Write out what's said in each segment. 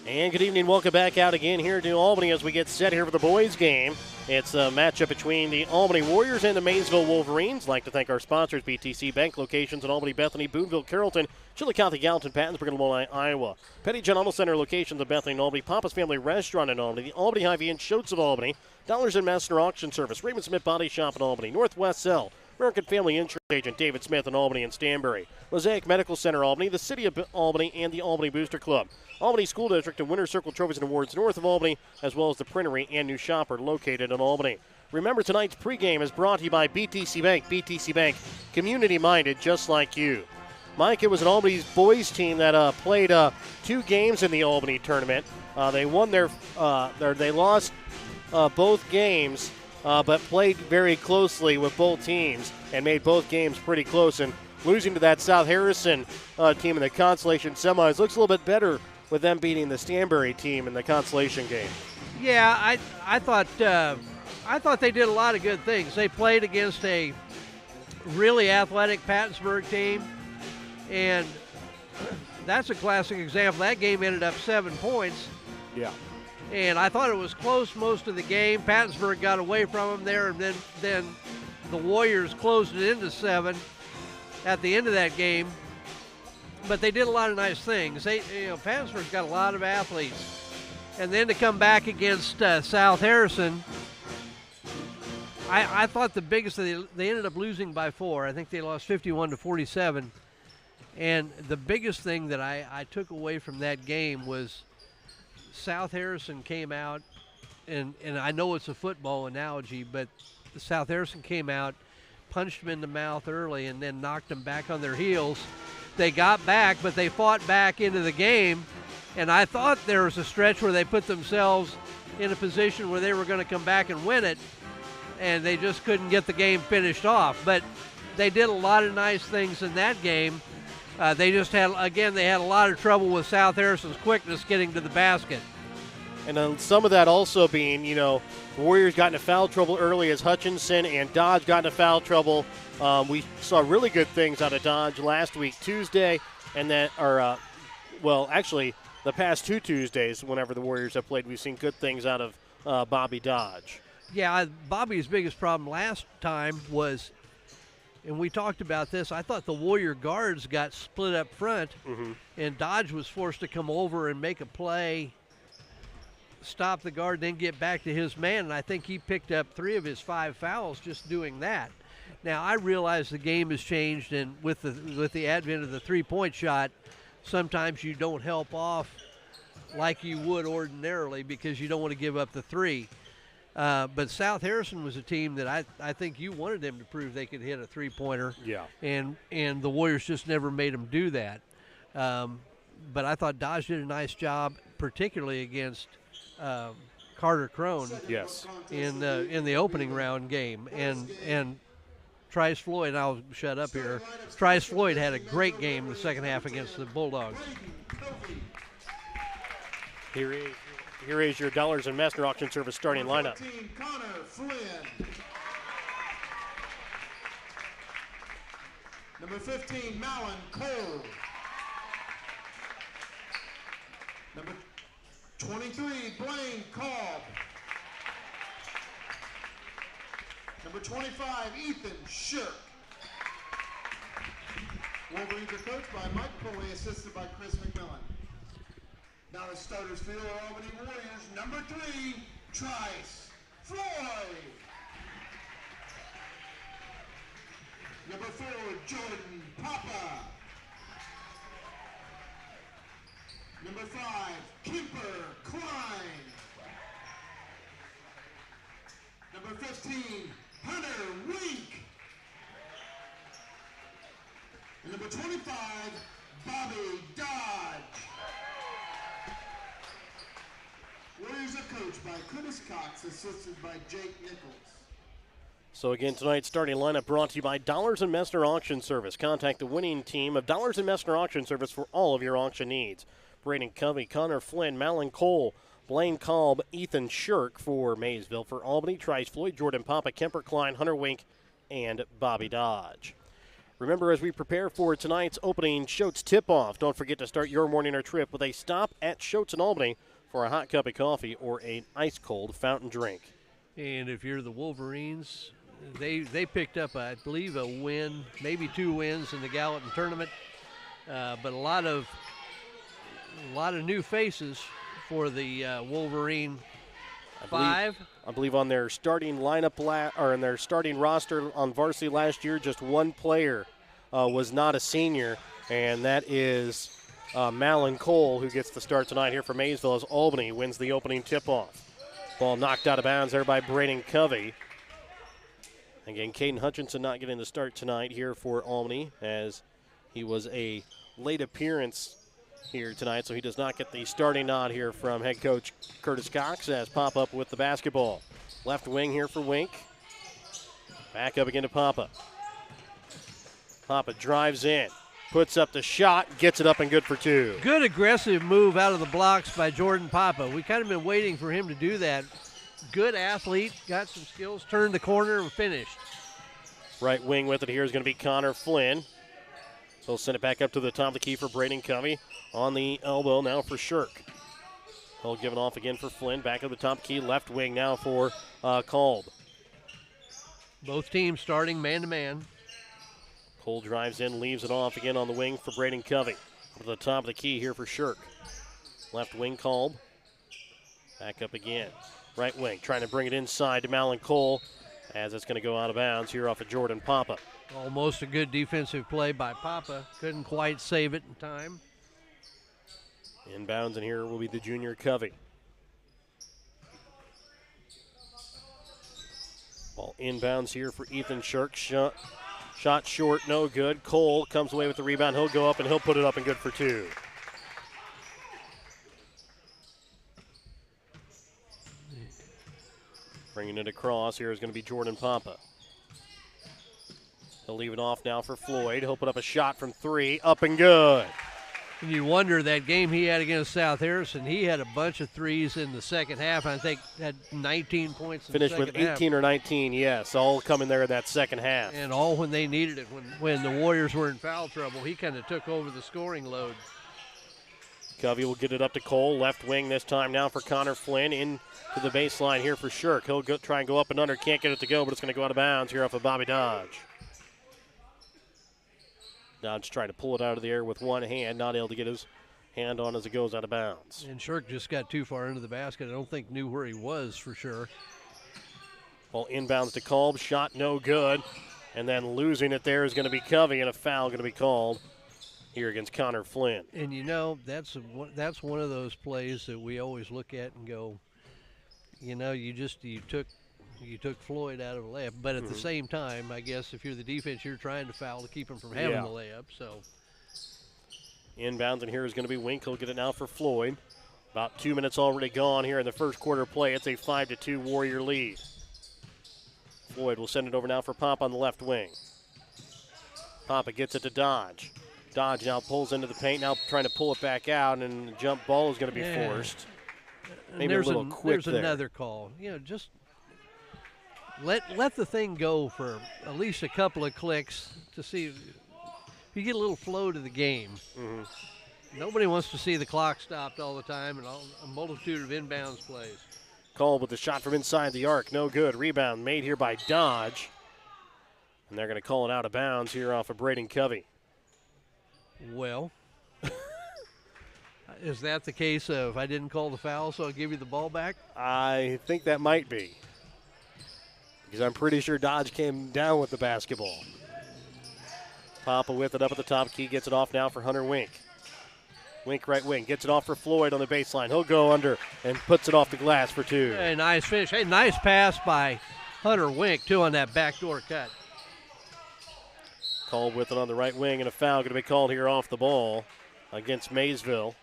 And good evening. Welcome back out again here to Albany as we get set here for the boys' game. It's a matchup between the Albany Warriors and the Maysville Wolverines. I'd like to thank our sponsors, BTC Bank, locations in Albany, Bethany, Boonville, Carrollton, Chillicothe, Gallatin, Pattonsburg, and Illinois, Iowa. Petty John Auto Center locations in Bethany and Albany. Papa's Family Restaurant in Albany. The Albany Hy-Vee and Shoats of Albany. Dollars and Master Auction Service. Raymond Smith Body Shop in Albany. Northwest Cell. American Family Insurance Agent David Smith in Albany and Stanbury. Mosaic Medical Center Albany, the City of Albany, and the Albany Booster Club. Albany School District and Winter Circle Trophies and Awards north of Albany, as well as the Printery and New Shopper located in Albany. Remember, tonight's pregame is brought to you by BTC Bank. BTC Bank, community-minded just like you. Mike, it was an Albany's boys team that played 2 games in the Albany tournament. They won they lost both games, but played very closely with both teams and made both games pretty close. And losing to that South Harrison team in the consolation semis looks a little bit better with them beating the Stanbury team in the consolation game. Yeah, I thought they did a lot of good things. They played against a really athletic Pattonsburg team, and that's a classic example. That game ended up 7 points. Yeah. And I thought it was close most of the game. Pattonsburg got away from them there, and then the Warriors closed it into 7 at the end of that game. But they did a lot of nice things. Pattonsburg's got a lot of athletes. And then to come back against South Harrison, I thought the biggest, they ended up losing by 4. I think they lost 51-47. And the biggest thing that I took away from that game was South Harrison came out, and I know it's a football analogy, but South Harrison came out, punched them in the mouth early, and then knocked them back on their heels. They got back, but they fought back into the game, and I thought there was a stretch where they put themselves in a position where they were going to come back and win it, and they just couldn't get the game finished off. But they did a lot of nice things in that game. They had a lot of trouble with South Harrison's quickness getting to the basket. And some of that also being, the Warriors got into foul trouble early as Hutchinson and Dodge got into foul trouble. We saw really good things out of Dodge last week, Tuesday, and actually the past 2 Tuesdays, whenever the Warriors have played, we've seen good things out of Bobby Dodge. Yeah, Bobby's biggest problem last time was, and we talked about this, I thought the Warrior guards got split up front, and Dodge was forced to come over and make a play, stop the guard, then get back to his man, and I think he picked up 3 of his 5 fouls just doing that. Now, I realize the game has changed, and with the advent of the three-point shot, sometimes you don't help off like you would ordinarily because you don't want to give up the 3. But South Harrison was a team that I think you wanted them to prove they could hit a three-pointer. Yeah. And the Warriors just never made them do that. But I thought Dodge did a nice job, particularly against Carter Crone. Yes. In the opening round game. And Trice Floyd, I'll shut up here. Trice Floyd had a great game in the second half against the Bulldogs. Here is your Dollars and Master Auction Service starting lineup. Connor Flynn. Number 15, Malin Cole. Number 23, Blaine Cobb. Number 25, Ethan Shirk. Wolverines are coached by Mike Pulley, assisted by Chris McMillan. Now the starters for the Albany Warriors, number 3, Trice Floyd. Number 4, Jordan Papa. Number 5, Kemper Klein. Number 15, Hunter Wink. And number 25, Bobby Dodge. Warriors are coached by Curtis Cox, assisted by Jake Nichols. So again, tonight's starting lineup brought to you by Dollars and Messner Auction Service. Contact the winning team of Dollars and Messner Auction Service for all of your auction needs. Braden Covey, Connor Flynn, Malin Cole, Blaine Kolb, Ethan Shirk for Maysville. For Albany, Trice Floyd, Jordan Papa, Kemper Klein, Hunter Wink, and Bobby Dodge. Remember, as we prepare for tonight's opening Schultz tip-off, don't forget to start your morning or trip with a stop at Schultz in Albany for a hot cup of coffee or an ice-cold fountain drink. And if you're the Wolverines, they picked up, I believe, a win, maybe 2 wins in the Gallatin tournament, but a lot of new faces for the Wolverine five. I believe on their starting lineup or in their starting roster on varsity last year, just one player was not a senior, and that is Malin Cole, who gets the start tonight here for Maysville as Albany wins the opening tip-off. Ball knocked out of bounds there by Braden Covey. Again, Caden Hutchinson not getting the start tonight here for Albany, as he was a late appearance here tonight, so he does not get the starting nod here from head coach Curtis Cox as Papa with the basketball. Left wing here for Wink. Back up again to Papa. Papa drives in, puts up the shot, gets it up and good for 2. Good aggressive move out of the blocks by Jordan Papa. We kind of been waiting for him to do that. Good athlete, got some skills, turned the corner and finished. Right wing with it here is going to be Connor Flynn. He'll send it back up to the top of the key for Braden Covey. On the elbow now for Shirk. He'll give it off again for Flynn. Back of the top key, left wing now for Kolb. Both teams starting man-to-man. Cole drives in, leaves it off again on the wing for Braden Covey. Up to the top of the key here for Shirk. Left wing Kolb. Back up again. Right wing, trying to bring it inside to Malin Cole as it's going to go out of bounds here off of Jordan Papa. Almost a good defensive play by Papa. Couldn't quite save it in time. Inbounds, and here will be the junior Covey. Ball inbounds here for Ethan Shirk. Shot short, no good. Cole comes away with the rebound. He'll go up and he'll put it up and good for 2. Bringing it across here is going to be Jordan Papa. He'll leave it off now for Floyd. He'll put up a shot from 3, up and good. And you wonder, that game he had against South Harrison, he had a bunch of threes in the second half. I think had 19 points in Finished the second with 18 half. or 19, yes, all coming there in that second half. And all when they needed it. When the Warriors were in foul trouble, he kind of took over the scoring load. Covey will get it up to Cole. Left wing this time now for Connor Flynn. Into the baseline here for Shirk. He'll try and go up and under. Can't get it to go, but it's going to go out of bounds here off of Bobby Dodge. Dodge trying to pull it out of the air with one hand, not able to get his hand on as it goes out of bounds. And Shirk just got too far into the basket. I don't think knew where he was for sure. Ball inbounds to Kolb. Shot no good. And then losing it there is going to be Covey, and a foul going to be called here against Connor Flynn. And you know, that's one of those plays that we always look at and go, you know, you took Floyd out of a layup, but at the same time, I guess if you're the defense, you're trying to foul to keep him from having the layup. So inbounds, and here is going to be Wink. He'll get it now for Floyd. About 2 minutes already gone here in the first quarter play. It's a 5-2 Warrior lead. Floyd will send it over now for Pop on the left wing. Papa gets it to Dodge. Dodge now pulls into the paint, now trying to pull it back out, and the jump ball is going to be forced. Maybe a little quick there. There's another call. You know, just let the thing go for at least a couple of clicks to see if you get a little flow to the game. Nobody wants to see the clock stopped all the time and a multitude of inbounds plays. Called with the shot from inside the arc, no good. Rebound made here by Dodge. And they're going to call it out of bounds here off of Braden Covey. Well, is that the case of I didn't call the foul, so I'll give you the ball back? I think that might be, because I'm pretty sure Dodge came down with the basketball. Papa with it up at the top key, gets it off now for Hunter Wink. Wink right wing, gets it off for Floyd on the baseline. He'll go under and puts it off the glass for 2. Hey, nice finish. Hey, nice pass by Hunter Wink, too, on that backdoor cut. Called with it on the right wing, and a foul going to be called here off the ball against Maysville.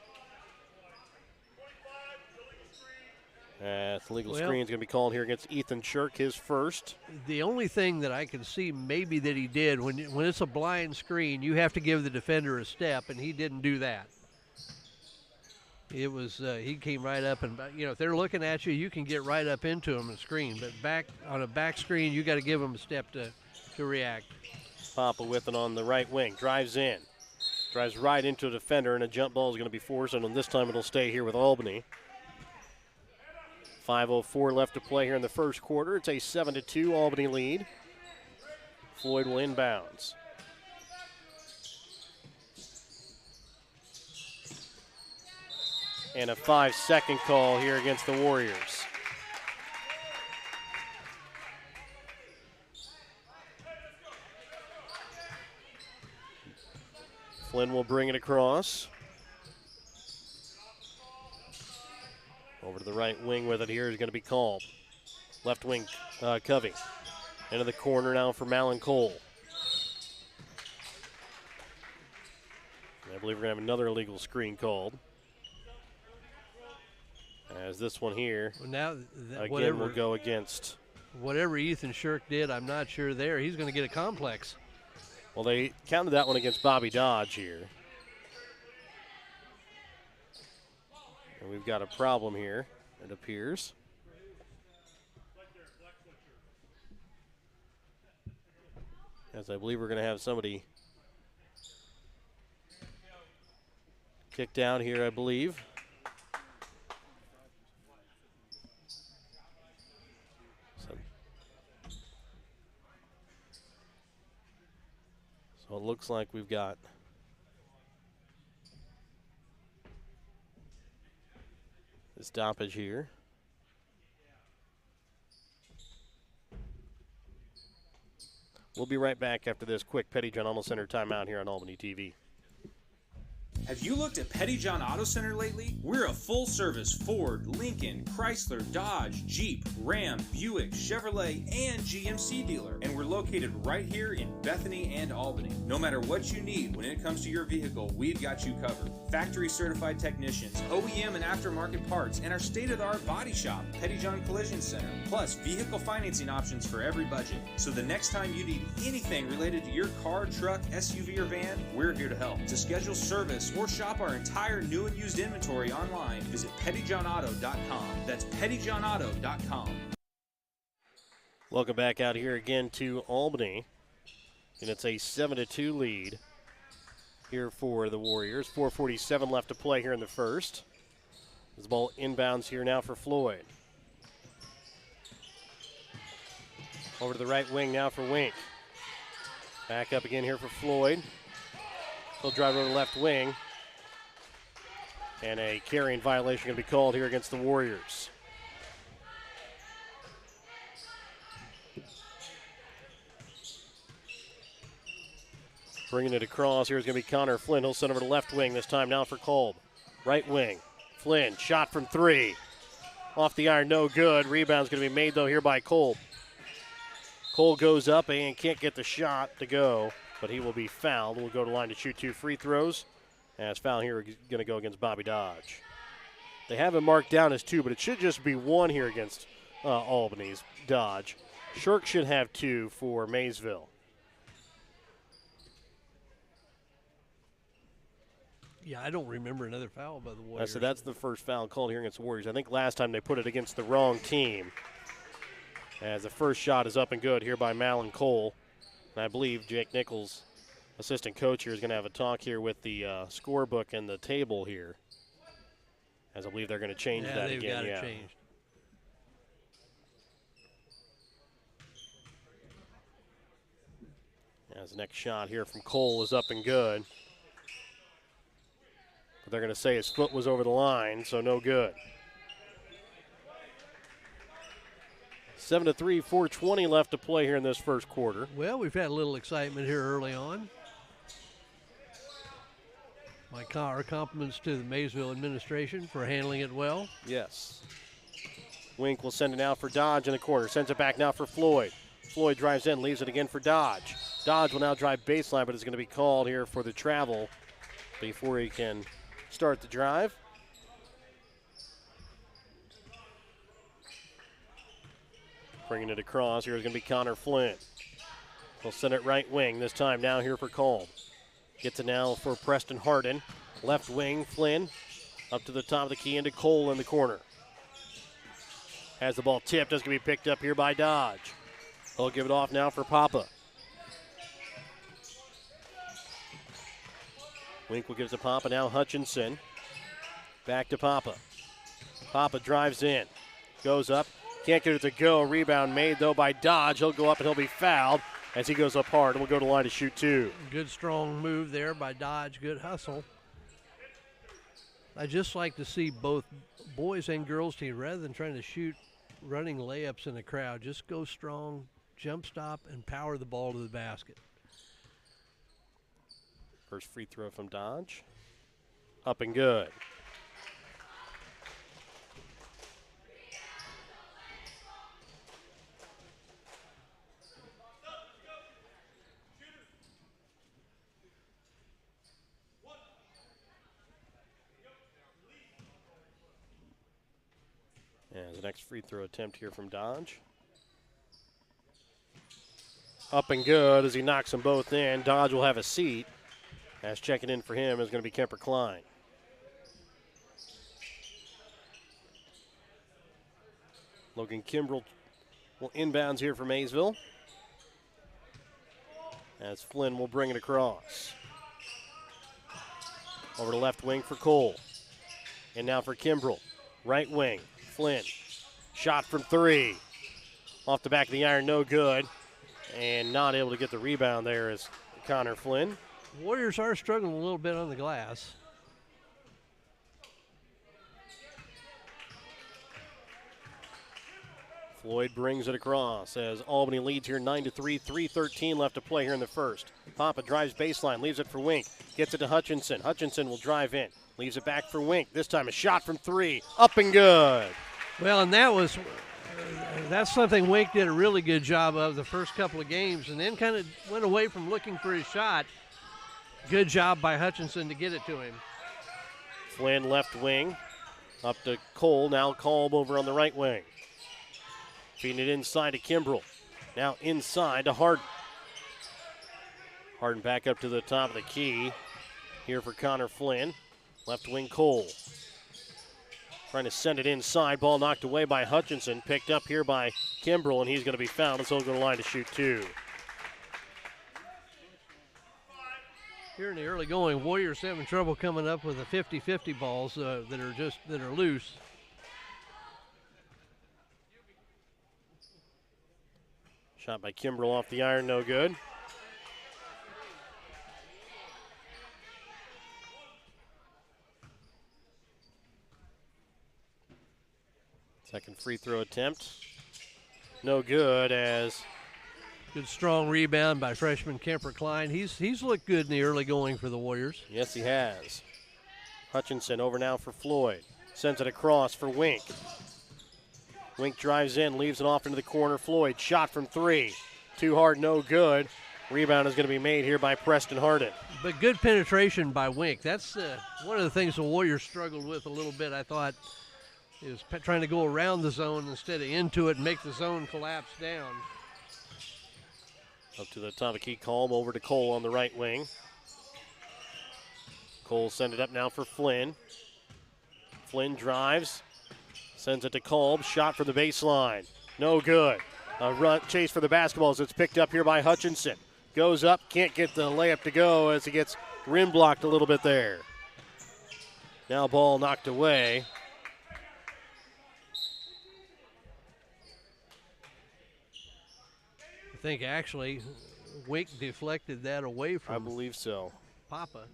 Illegal screen is going to be called here against Ethan Shirk, his first. The only thing that I can see maybe that he did, when it's a blind screen, you have to give the defender a step, and he didn't do that. It was he came right up, and if they're looking at you, you can get right up into them and screen. But back on a back screen, you got to give them a step to react. Papa with it on the right wing. Drives in. Drives right into a defender, and a jump ball is going to be forced, and this time it'll stay here with Albany. 5:04 left to play here in the first quarter. It's a 7-2 Albany lead. Floyd will inbounds. And a 5-second call here against the Warriors. Flynn will bring it across. Over to the right wing with it here is going to be called. Left wing, Covey. Into the corner now for Malin Cole. And I believe we're going to have another illegal screen called. As this one here, well, now again, will go against. Whatever Ethan Shirk did, I'm not sure there. He's going to get a complex. Well, they counted that one against Bobby Dodge here. And we've got a problem here, it appears. As I believe we're going to have somebody kicked out here, I believe. So it looks like we've got the stoppage here. We'll be right back after this quick Petty John Auto Center timeout here on Albany TV. Have you looked at Petty John Auto Center lately? We're a full-service Ford, Lincoln, Chrysler, Dodge, Jeep, Ram, Buick, Chevrolet, and GMC dealer. And we're located right here in Bethany and Albany. No matter what you need when it comes to your vehicle, we've got you covered. Factory-certified technicians, OEM and aftermarket parts, and our state-of-the-art body shop, Petty John Collision Center. Plus, vehicle financing options for every budget. So the next time you need anything related to your car, truck, SUV, or van, we're here to help. To schedule service or shop our entire new and used inventory online, visit pettyjohnauto.com. That's pettyjohnauto.com. Welcome back out here again to Albany. And it's a 7-2 lead here for the Warriors. 4:47 left to play here in the first. This ball inbounds here now for Floyd. Over to the right wing now for Wink. Back up again here for Floyd. He'll drive over the left wing. And a carrying violation going to be called here against the Warriors. Bringing it across, here's going to be Connor Flynn. He'll send over to left wing this time now for Kolb. Right wing, Flynn, shot from three. Off the iron, no good. Rebound's going to be made, though, here by Kolb. Cole goes up and can't get the shot to go, but he will be fouled. We'll go to line to shoot 2 free throws. As foul here going to go against Bobby Dodge. They have him marked down as 2, but it should just be 1 here against Albany's Dodge. Shirk should have 2 for Maysville. Yeah, I don't remember another foul by the Warriors. So that's the first foul called here against the Warriors. I think last time they put it against the wrong team. As the first shot is up and good here by Malin Cole. And I believe Jake Nichols, assistant coach here, is going to have a talk here with the scorebook and the table here. As I believe they're going to change that again. Got it changed. As the next shot here from Cole is up and good. But they're going to say his foot was over the line, so no good. 7-3, 4:20 left to play here in this first quarter. Well, we've had a little excitement here early on. Our compliments to the Maysville administration for handling it well. Yes. Wink will send it now for Dodge in the corner. Sends it back now for Floyd. Floyd drives in, leaves it again for Dodge. Dodge will now drive baseline, but it's going to be called here for the travel before he can start the drive. Bringing it across, here is going to be Connor Flynn. He'll send it right wing, this time now here for Cole. Gets it now for Preston Harden. Left wing, Flynn up to the top of the key into Cole in the corner. Has the ball tipped, it's going to be picked up here by Dodge. He'll give it off now for Papa. Wink will give it to Papa. Now Hutchinson. Back to Papa. Papa drives in. Goes up. Can't get it to go. Rebound made, though, by Dodge. He'll go up and he'll be fouled as he goes up hard and will go to the line to shoot 2. Good strong move there by Dodge. Good hustle. I just like to see both boys and girls team, rather than trying to shoot running layups in the crowd, just go strong, jump stop, and power the ball to the basket. First free throw from Dodge. Up and good. As the next free throw attempt here from Dodge. Up and good as he knocks them both in. Dodge will have a seat. As checking in for him is going to be Kemper Klein. Logan Kimbrell will inbounds here for Maysville. As Flynn will bring it across. Over to left wing for Cole. And now for Kimbrell. Right wing. Flynn. Shot from 3. Off the back of the iron, no good. And not able to get the rebound there is Connor Flynn. Warriors are struggling a little bit on the glass. Floyd brings it across as Albany leads here 9-3, 3:13 left to play here in the first. Papa drives baseline, leaves it for Wink, gets it to Hutchinson. Hutchinson will drive in, leaves it back for Wink. This time a shot from 3, up and good. Well, and that's something Wink did a really good job of the first couple of games, and then kind of went away from looking for his shot. Good job by Hutchinson to get it to him. Flynn left wing, up to Cole, now Kolb over on the right wing. Feeding it inside to Kimbrell. Now inside to Harden. Harden back up to the top of the key. Here for Connor Flynn. Left wing Cole. Trying to send it inside. Ball knocked away by Hutchinson. Picked up here by Kimbrell, and he's going to be fouled, and so he'll go to the line to shoot 2. Here in the early going, Warriors having trouble coming up with the 50-50 balls that are loose. Shot by Kimbrell off the iron, no good. Second free throw attempt. No good as... Good strong rebound by freshman Kemper Klein. He's looked good in the early going for the Warriors. Yes, he has. Hutchinson over now for Floyd. Sends it across for Wink. Wink drives in, leaves it off into the corner. Floyd, shot from 3. Too hard, no good. Rebound is going to be made here by Preston Harden. But good penetration by Wink. That's one of the things the Warriors struggled with a little bit, I thought, is trying to go around the zone instead of into it and make the zone collapse down. Up to the top of key, Kolb over to Cole on the right wing. Cole send it up now for Flynn. Flynn drives, sends it to Kolb. Shot from the baseline, no good. A run chase for the basketball as it's picked up here by Hutchinson. Goes up, can't get the layup to go as he gets rim blocked a little bit there. Now ball knocked away. I think actually Wink deflected that away from I believe so. Papa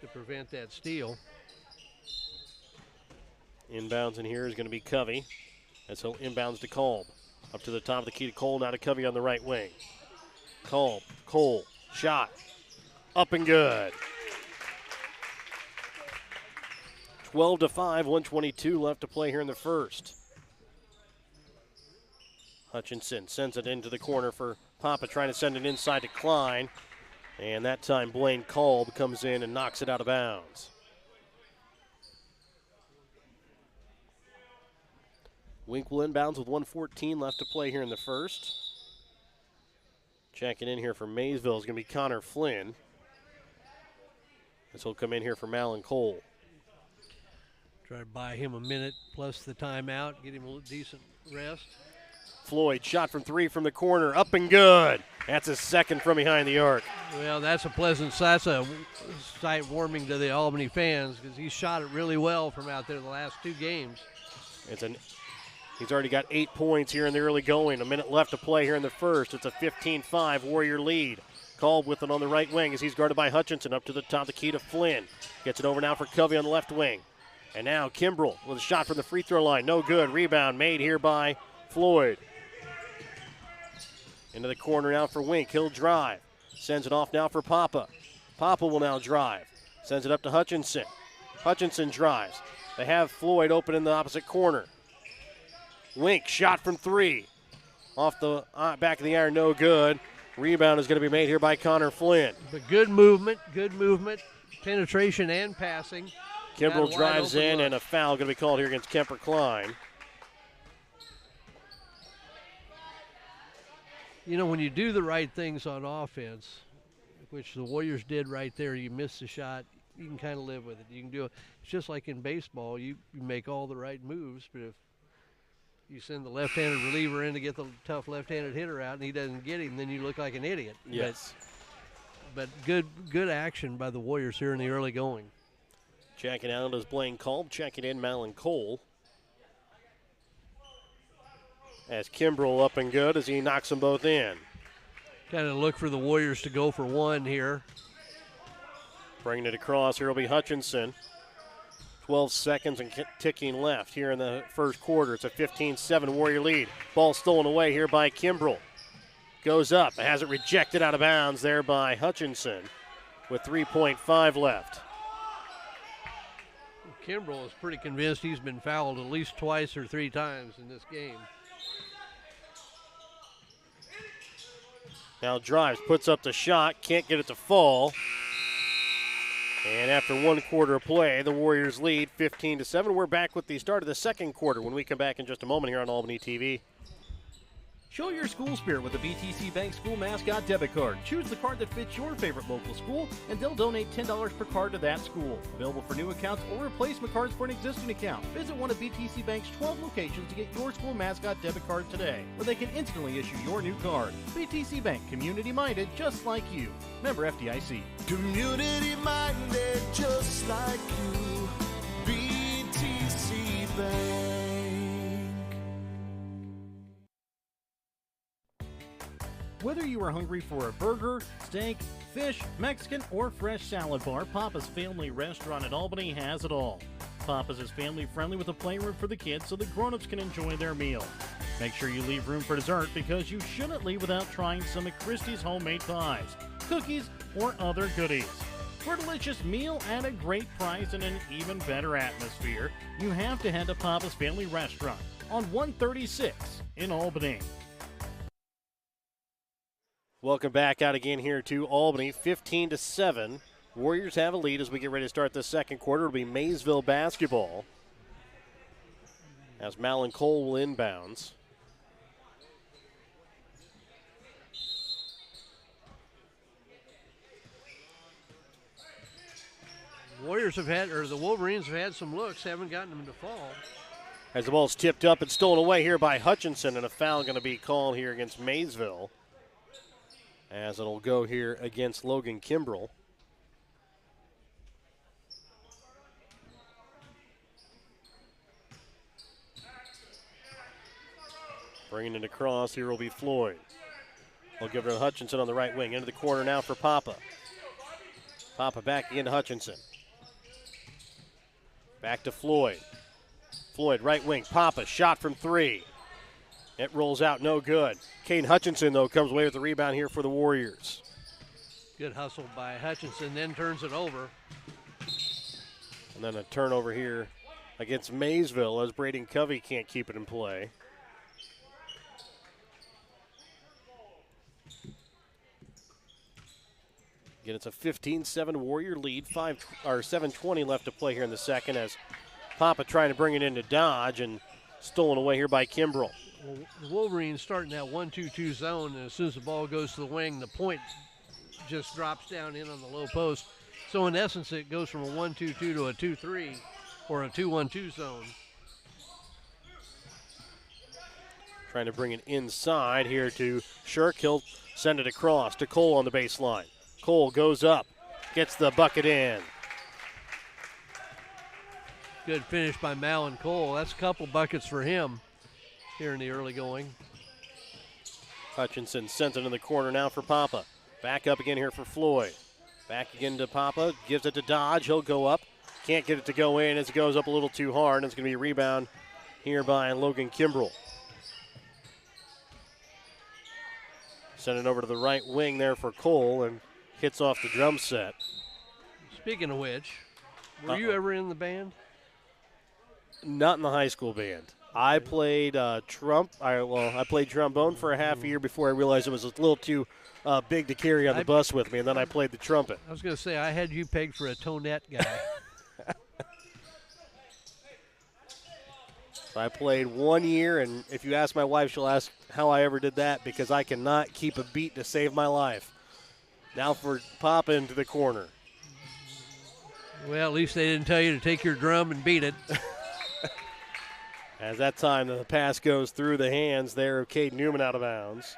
to prevent that steal. Inbounds in here is going to be Covey as he'll inbounds to Kolb. Up to the top of the key to Cole, now to Covey on the right wing. Kolb, Cole, shot, up and good. 12-5, 122 left to play here in the first. Hutchinson sends it into the corner for Papa, trying to send it inside to Klein. And that time Blaine Kolb comes in and knocks it out of bounds. Wink will inbounds with 1:14 left to play here in the first. Checking in here for Maysville is going to be Connor Flynn. This will come in here for Malin Cole. Try to buy him a minute plus the timeout, get him a decent rest. Floyd, shot from 3 from the corner, up and good. That's his second from behind the arc. Well, that's a pleasant sight. That's a sight warming to the Albany fans because he shot it really well from out there the last 2 games. He's already got 8 points here in the early going. A minute left to play here in the first. It's a 15-5 Warrior lead. Called with it on the right wing as he's guarded by Hutchinson. Up to the top of the key to Flynn. Gets it over now for Covey on the left wing. And now Kimbrell with a shot from the free throw line. No good. Rebound made here by Floyd. Into the corner now for Wink. He'll drive. Sends it off now for Papa. Papa will now drive. Sends it up to Hutchinson. Hutchinson drives. They have Floyd open in the opposite corner. Wink, shot from 3. Off the back of the iron, no good. Rebound is going to be made here by Connor Flynn. But good movement, penetration and passing. Kimbrell drives in, look. and a foul going to be called here against Kemper Klein. You know, when you do the right things on offense, which the Warriors did right there, you miss the shot, you can kind of live with it. You can do it. It's just like in baseball. You make all the right moves, but if you send the left-handed reliever in to get the tough left-handed hitter out and he doesn't get him, then you look like an idiot. Yes. But good action by the Warriors here in the early going. Checking out is Blaine Kolb. Checking in Malin Cole. As Kimbrell up and good as he knocks them both in. Kind of look for the Warriors to go for one here. Bringing it across, here will be Hutchinson. 12 seconds and ticking left here in the first quarter. It's a 15-7 Warrior lead. Ball stolen away here by Kimbrell. Goes up, has it rejected out of bounds there by Hutchinson with 3.5 left. Kimbrell is pretty convinced he's been fouled at least twice or 3 times in this game. Now drives, puts up the shot, can't get it to fall. And after 1 quarter of play, the Warriors lead 15-7. We're back with the start of the second quarter when we come back in just a moment here on Albany TV. Show your school spirit with a BTC Bank School Mascot Debit Card. Choose the card that fits your favorite local school, and they'll donate $10 per card to that school. Available for new accounts or replacement cards for an existing account. Visit one of BTC Bank's 12 locations to get your school mascot debit card today, where they can instantly issue your new card. BTC Bank, community-minded, just like you. Member FDIC. Community-minded, just like you. BTC Bank. Whether you are hungry for a burger, steak, fish, Mexican, or fresh salad bar, Papa's Family Restaurant in Albany has it all. Papa's is family friendly with a playroom for the kids so the grown-ups can enjoy their meal. Make sure you leave room for dessert because you shouldn't leave without trying some of Christie's homemade pies, cookies, or other goodies. For a delicious meal at a great price and an even better atmosphere, you have to head to Papa's Family Restaurant on 136 in Albany. Welcome back out again here to Albany, 15-7. Warriors have a lead as we get ready to start the second quarter. It'll be Maysville basketball as Malin Cole will inbounds. The Wolverines have had some looks, haven't gotten them to fall. As the ball's tipped up and stolen away here by Hutchinson, and a foul going to be called here against Maysville, as it'll go here against Logan Kimbrell. Bringing it across, here will be Floyd. He'll give it to Hutchinson on the right wing. Into the corner now for Papa. Papa back into Hutchinson. Back to Floyd. Floyd, right wing. Papa, shot from 3. It rolls out, no good. Caden Hutchinson, though, comes away with the rebound here for the Warriors. Good hustle by Hutchinson, then turns it over. And then a turnover here against Maysville as Braden Covey can't keep it in play. Again, it's a 15-7 Warrior lead. 7:20 left to play here in the second as Papa trying to bring it into Dodge and stolen away here by Kimbrell. Well, the Wolverines starting that 1-2-2 zone, and as soon as the ball goes to the wing, the point just drops down in on the low post. So in essence, it goes from a 1-2-2 to a 2-3 or a 2-1-2 zone. Trying to bring it inside here to Shirk. He'll send it across to Cole on the baseline. Cole goes up, gets the bucket in. Good finish by Malin Cole. That's a couple buckets for him here in the early going. Hutchinson sends it in the corner now for Papa. Back up again here for Floyd. Back again to Papa, gives it to Dodge. He'll go up. Can't get it to go in as it goes up a little too hard, and it's going to be a rebound here by Logan Kimbrell. Send it over to the right wing there for Cole, and hits off the drum set. Speaking of which, were you ever in the band? Not in the high school band. I played I played trombone for a half a year before I realized it was a little too big to carry on the bus with me, and then I played the trumpet. I was going to say, I had you pegged for a tonette guy. I played 1 year, and if you ask my wife, she'll ask how I ever did that because I cannot keep a beat to save my life. Now for Papa into the corner. Well, at least they didn't tell you to take your drum and beat it. As that time the pass goes through the hands there of Cade Newman out of bounds.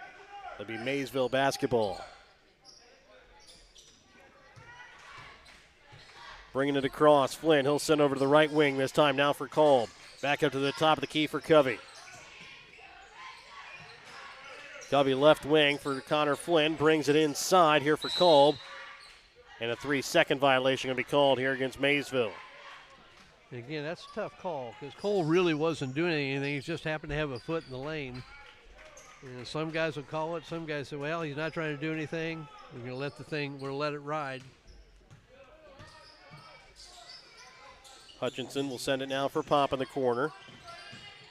It'll be Maysville basketball. Bringing it across, Flynn, he'll send over to the right wing this time now for Kolb. Back up to the top of the key for Covey. Covey left wing for Connor Flynn, brings it inside here for Kolb. And a 3-second violation going to be called here against Maysville. And again, that's a tough call because Cole really wasn't doing anything. He just happened to have a foot in the lane. And some guys will call it. Some guys say, well, he's not trying to do anything. We're going to let it ride. Hutchinson will send it now for Papa in the corner.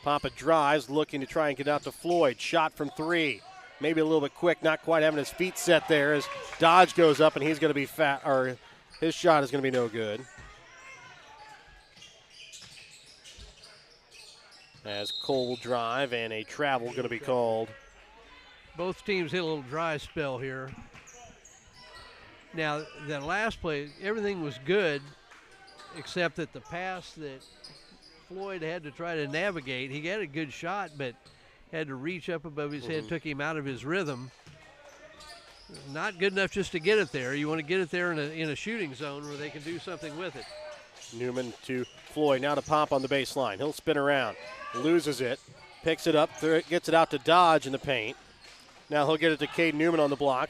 Papa drives, looking to try and get out to Floyd. Shot from three. Maybe a little bit quick, not quite having his feet set there as Dodge goes up and he's going to be his shot is going to be no good. As Cole will drive and a travel going to be called. Both teams hit a little dry spell here. Now, that last play, everything was good, except that the pass that Floyd had to try to navigate, he had a good shot, but had to reach up above his head, took him out of his rhythm. Not good enough just to get it there. You want to get it there in a shooting zone where they can do something with it. Newman to Floyd, now to Pop on the baseline. He'll spin around, loses it, picks it up, gets it out to Dodge in the paint. Now he'll get it to Cade Newman on the block.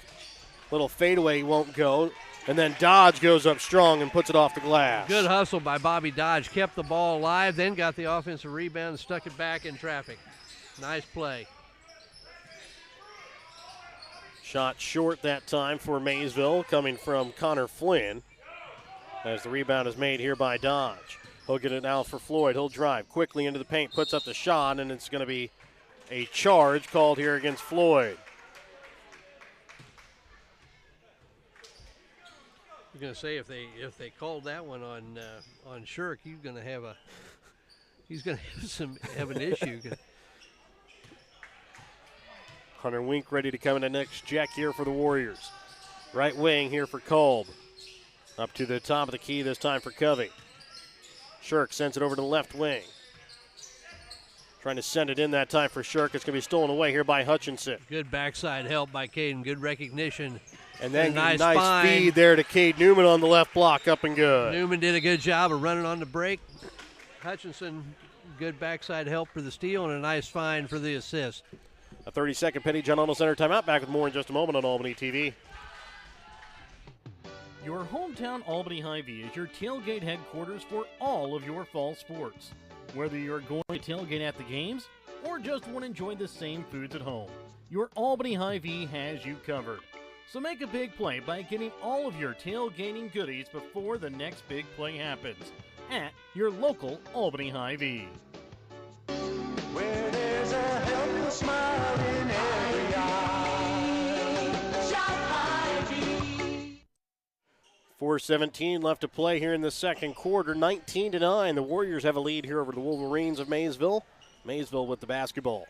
Little fadeaway won't go. And then Dodge goes up strong and puts it off the glass. Good hustle by Bobby Dodge. Kept the ball alive, then got the offensive rebound and stuck it back in traffic. Nice play. Shot short that time for Maysville, coming from Connor Flynn. As the rebound is made here by Dodge. He'll get it now for Floyd. He'll drive quickly into the paint, puts up the shot, and it's going to be a charge called here against Floyd. I was going to say if they called that one on Shirk, he's going to have an issue. Hunter Wink ready to come in the next check here for the Warriors. Right wing here for Kolb. Up to the top of the key this time for Covey. Shirk sends it over to the left wing. Trying to send it in that time for Shirk. It's going to be stolen away here by Hutchinson. Good backside help by Caden. Good recognition. And then nice feed there to Cade Newman on the left block, up and good. Newman did a good job of running on the break. Hutchinson, good backside help for the steal and a nice find for the assist. A 30-second Penny John Arnold Center timeout. Back with more in just a moment on Albany TV. Your hometown Albany Hy-Vee is your tailgate headquarters for all of your fall sports. Whether you're going to tailgate at the games or just want to enjoy the same foods at home, your Albany Hy-Vee has you covered. So make a big play by getting all of your tailgating goodies before the next big play happens at your local Albany Hy-Vee. Where there's a helpful smile in every eye. Shop Hy-Vee. 4:17 left to play here in the second quarter. 19-9. The Warriors have a lead here over the Wolverines of Maysville. Maysville with the basketball.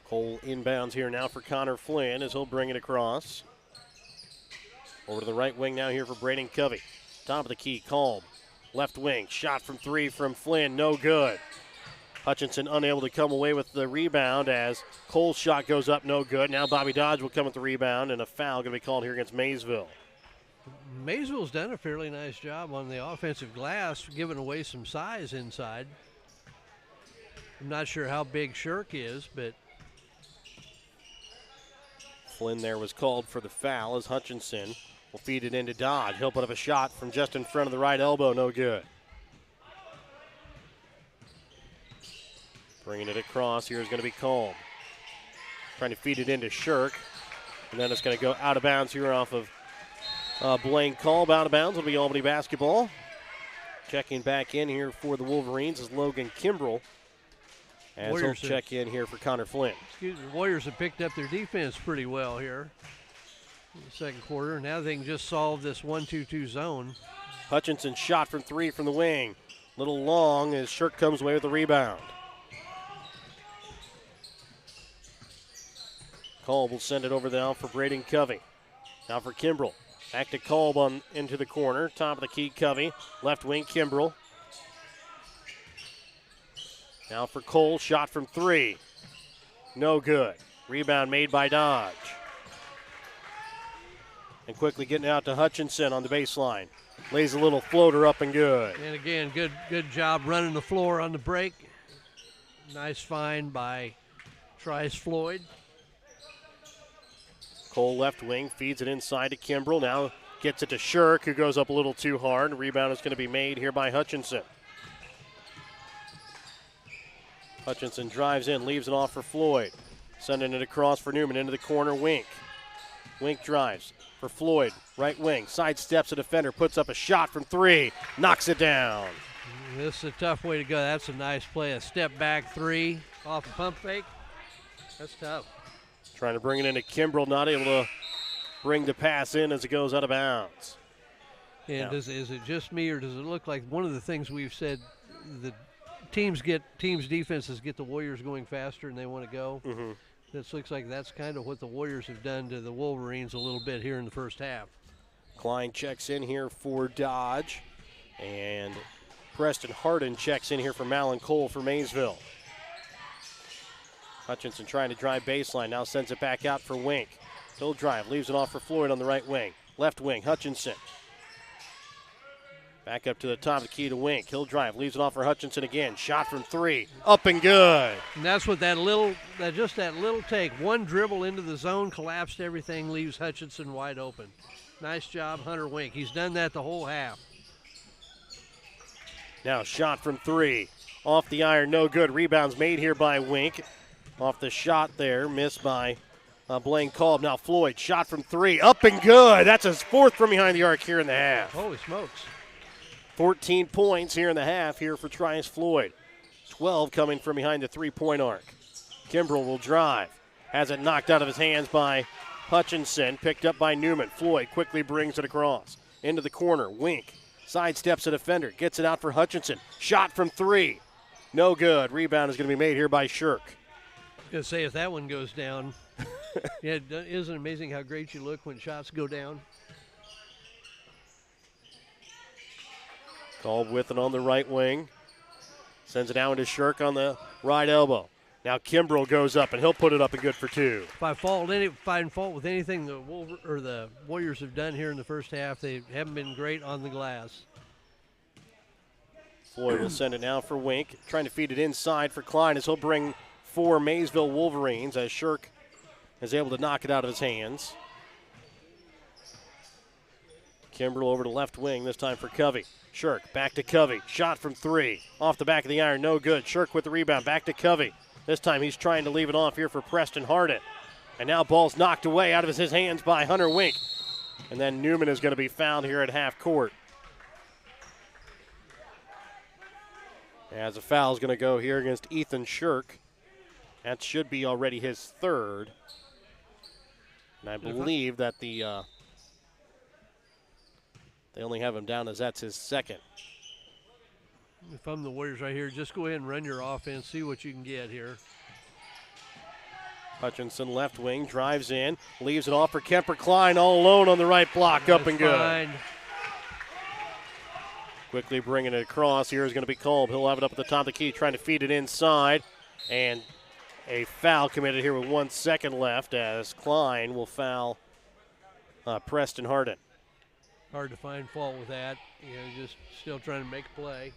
Cole inbounds here now for Connor Flynn as he'll bring it across. Over to the right wing now here for Braden Covey. Top of the key, Kolb. Left wing, shot from 3 from Flynn, no good. Hutchinson unable to come away with the rebound as Cole's shot goes up, no good. Now Bobby Dodge will come with the rebound, and a foul going to be called here against Maysville. Maysville's done a fairly nice job on the offensive glass, giving away some size inside. I'm not sure how big Shirk is, but Flynn there was called for the foul as Hutchinson will feed it into Dodge. He'll put up a shot from just in front of the right elbow, no good. Bringing it across here is going to be Colm. Trying to feed it into Shirk. And then it's going to go out of bounds here off of Blaine Kolb. Out of bounds will be Albany basketball. Checking back in here for the Wolverines is Logan Kimbrell. As Warriors he'll check in here for Connor Flynn. The Warriors have picked up their defense pretty well here in the second quarter. Now they can just solve this 1-2-2 zone. Hutchinson shot from 3 from the wing. Little long as Shirk comes away with the rebound. Kolb will send it over now for Braden Covey. Now for Kimbrell. Back to Kolb into the corner. Top of the key, Covey. Left wing, Kimbrell. Now for Cole, shot from 3. No good. Rebound made by Dodge. And quickly getting out to Hutchinson on the baseline. Lays a little floater up and good. And again, good job running the floor on the break. Nice find by Trice Floyd. Cole left wing, feeds it inside to Kimbrell. Now gets it to Shirk, who goes up a little too hard. Rebound is going to be made here by Hutchinson. Hutchinson drives in, leaves it off for Floyd. Sending it across for Newman into the corner, Wink. Wink drives for Floyd, right wing. Sidesteps a defender, puts up a shot from 3, knocks it down. This is a tough way to go. That's a nice play. A step back 3 off a pump fake. That's tough. Trying to bring it into Kimbrell, not able to bring the pass in as it goes out of bounds. And is it just me, or does it look like one of the things we've said, the teams defenses get the Warriors going faster and they want to go? Mm-hmm. This looks like that's kind of what the Warriors have done to the Wolverines a little bit here in the first half. Klein checks in here for Dodge. And Preston Harden checks in here for Malin Cole for Maysville. Hutchinson trying to drive baseline, now sends it back out for Wink. He'll drive, leaves it off for Floyd on the right wing. Left wing, Hutchinson. Back up to the top of the key to Wink. He'll drive, leaves it off for Hutchinson again. Shot from 3, up and good. And that's what that little take, one dribble into the zone, collapsed everything, leaves Hutchinson wide open. Nice job, Hunter Wink. He's done that the whole half. Now shot from 3, off the iron, no good. Rebounds made here by Wink. Off the shot there, missed by Blaine Kolb. Now Floyd, shot from 3, up and good. That's his 4th from behind the arc here in the half. Holy smokes. 14 points here in the half here for Trice Floyd. 12 coming from behind the 3-point arc. Kimbrell will drive. Has it knocked out of his hands by Hutchinson. Picked up by Newman. Floyd quickly brings it across. Into the corner. Wink. Sidesteps a defender. Gets it out for Hutchinson. Shot from 3. No good. Rebound is going to be made here by Shirk. I was going to say, if that one goes down, yeah, isn't it amazing how great you look when shots go down? Kolb with it on the right wing. Sends it down to Shirk on the right elbow. Now Kimbrell goes up, and he'll put it up and good for 2. If I find fault with anything the Warriors have done here in the first half, they haven't been great on the glass. Floyd will send it now for Wink. Trying to feed it inside for Klein as he'll bring 4 Maysville Wolverines as Shirk is able to knock it out of his hands. Kimbrell over to left wing, this time for Covey. Shirk back to Covey. Shot from 3. Off the back of the iron, no good. Shirk with the rebound, back to Covey. This time he's trying to leave it off here for Preston Harden. And now ball's knocked away out of his hands by Hunter Wink. And then Newman is going to be fouled here at half court. As a foul is going to go here against Ethan Shirk. That should be already his 3rd. And I believe that they only have him down as that's his 2nd. If I'm the Warriors right here, just go ahead and run your offense, see what you can get here. Hutchinson left wing, drives in, leaves it off for Kemper Klein all alone on the right block, Nice up and good. find. Quickly bringing it across here is going to be Kolb. He'll have it up at the top of the key, trying to feed it inside. And a foul committed here with 1 second left as Klein will foul Preston Harden. Hard to find fault with that. Just still trying to make a play.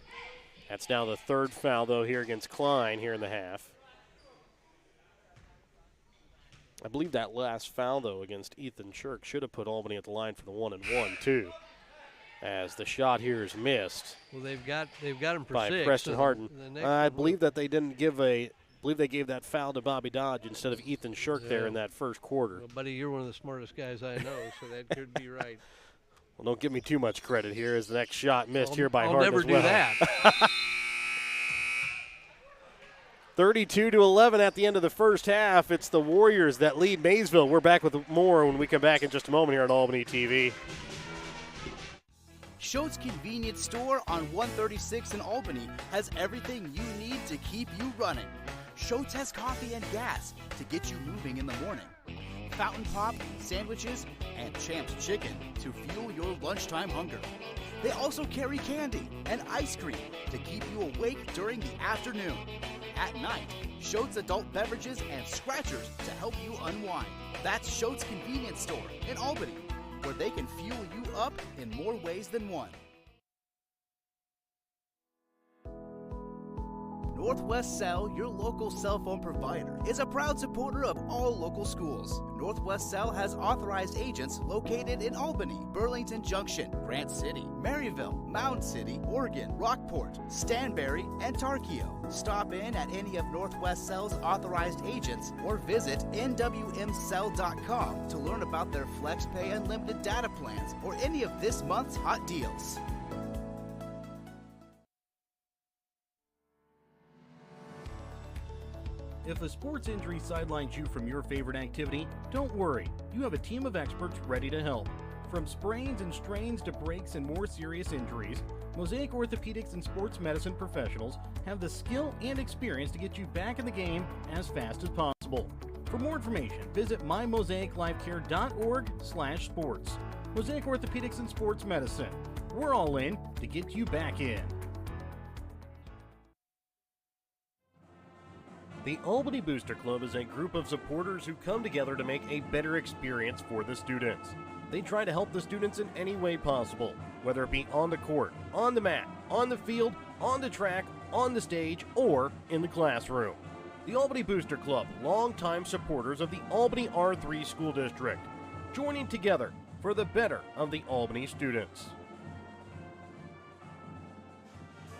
That's now the 3rd foul, though, here against Klein here in the half. I believe that last foul, though, against Ethan Shirk should have put Albany at the line for the 1-and-1, too, as the shot here is missed. Well, they've got him for by 6. Preston Harden. I believe that they didn't give they gave that foul to Bobby Dodge instead of Ethan Shirk there in that first quarter. Well, buddy, you're one of the smartest guys I know, so that could be right. Well, don't give me too much credit here as the next shot missed here by Harden. I'll never as well. do that. 32-11 at the end of the first half. It's the Warriors that lead Maysville. We're back with more when we come back in just a moment here on Albany TV. Schultz Convenience Store on 136 in Albany has everything you need to keep you running. Schultz has coffee and gas to get you moving in the morning. Fountain Pop, sandwiches, and Champ's Chicken to fuel your lunchtime hunger. They also carry candy and ice cream to keep you awake during the afternoon. At night, Schultz Adult Beverages and Scratchers to help you unwind. That's Schultz Convenience Store in Albany, where they can fuel you up in more ways than one. Northwest Cell, your local cell phone provider, is a proud supporter of all local schools. Northwest Cell has authorized agents located in Albany, Burlington Junction, Grant City, Maryville, Mound City, Oregon, Rockport, Stanberry, and Tarkio. Stop in at any of Northwest Cell's authorized agents or visit nwmcell.com to learn about their FlexPay Unlimited data plans or any of this month's hot deals. If a sports injury sidelines you from your favorite activity, don't worry. You have a team of experts ready to help. From sprains and strains to breaks and more serious injuries, Mosaic Orthopedics and Sports Medicine professionals have the skill and experience to get you back in the game as fast as possible. For more information, visit mymosaiclifecare.org/sports. Mosaic Orthopedics and Sports Medicine. We're all in to get you back in. The Albany Booster Club is a group of supporters who come together to make a better experience for the students. They try to help the students in any way possible, whether it be on the court, on the mat, on the field, on the track, on the stage, or in the classroom. The Albany Booster Club, longtime supporters of the Albany R3 School District, joining together for the better of the Albany students.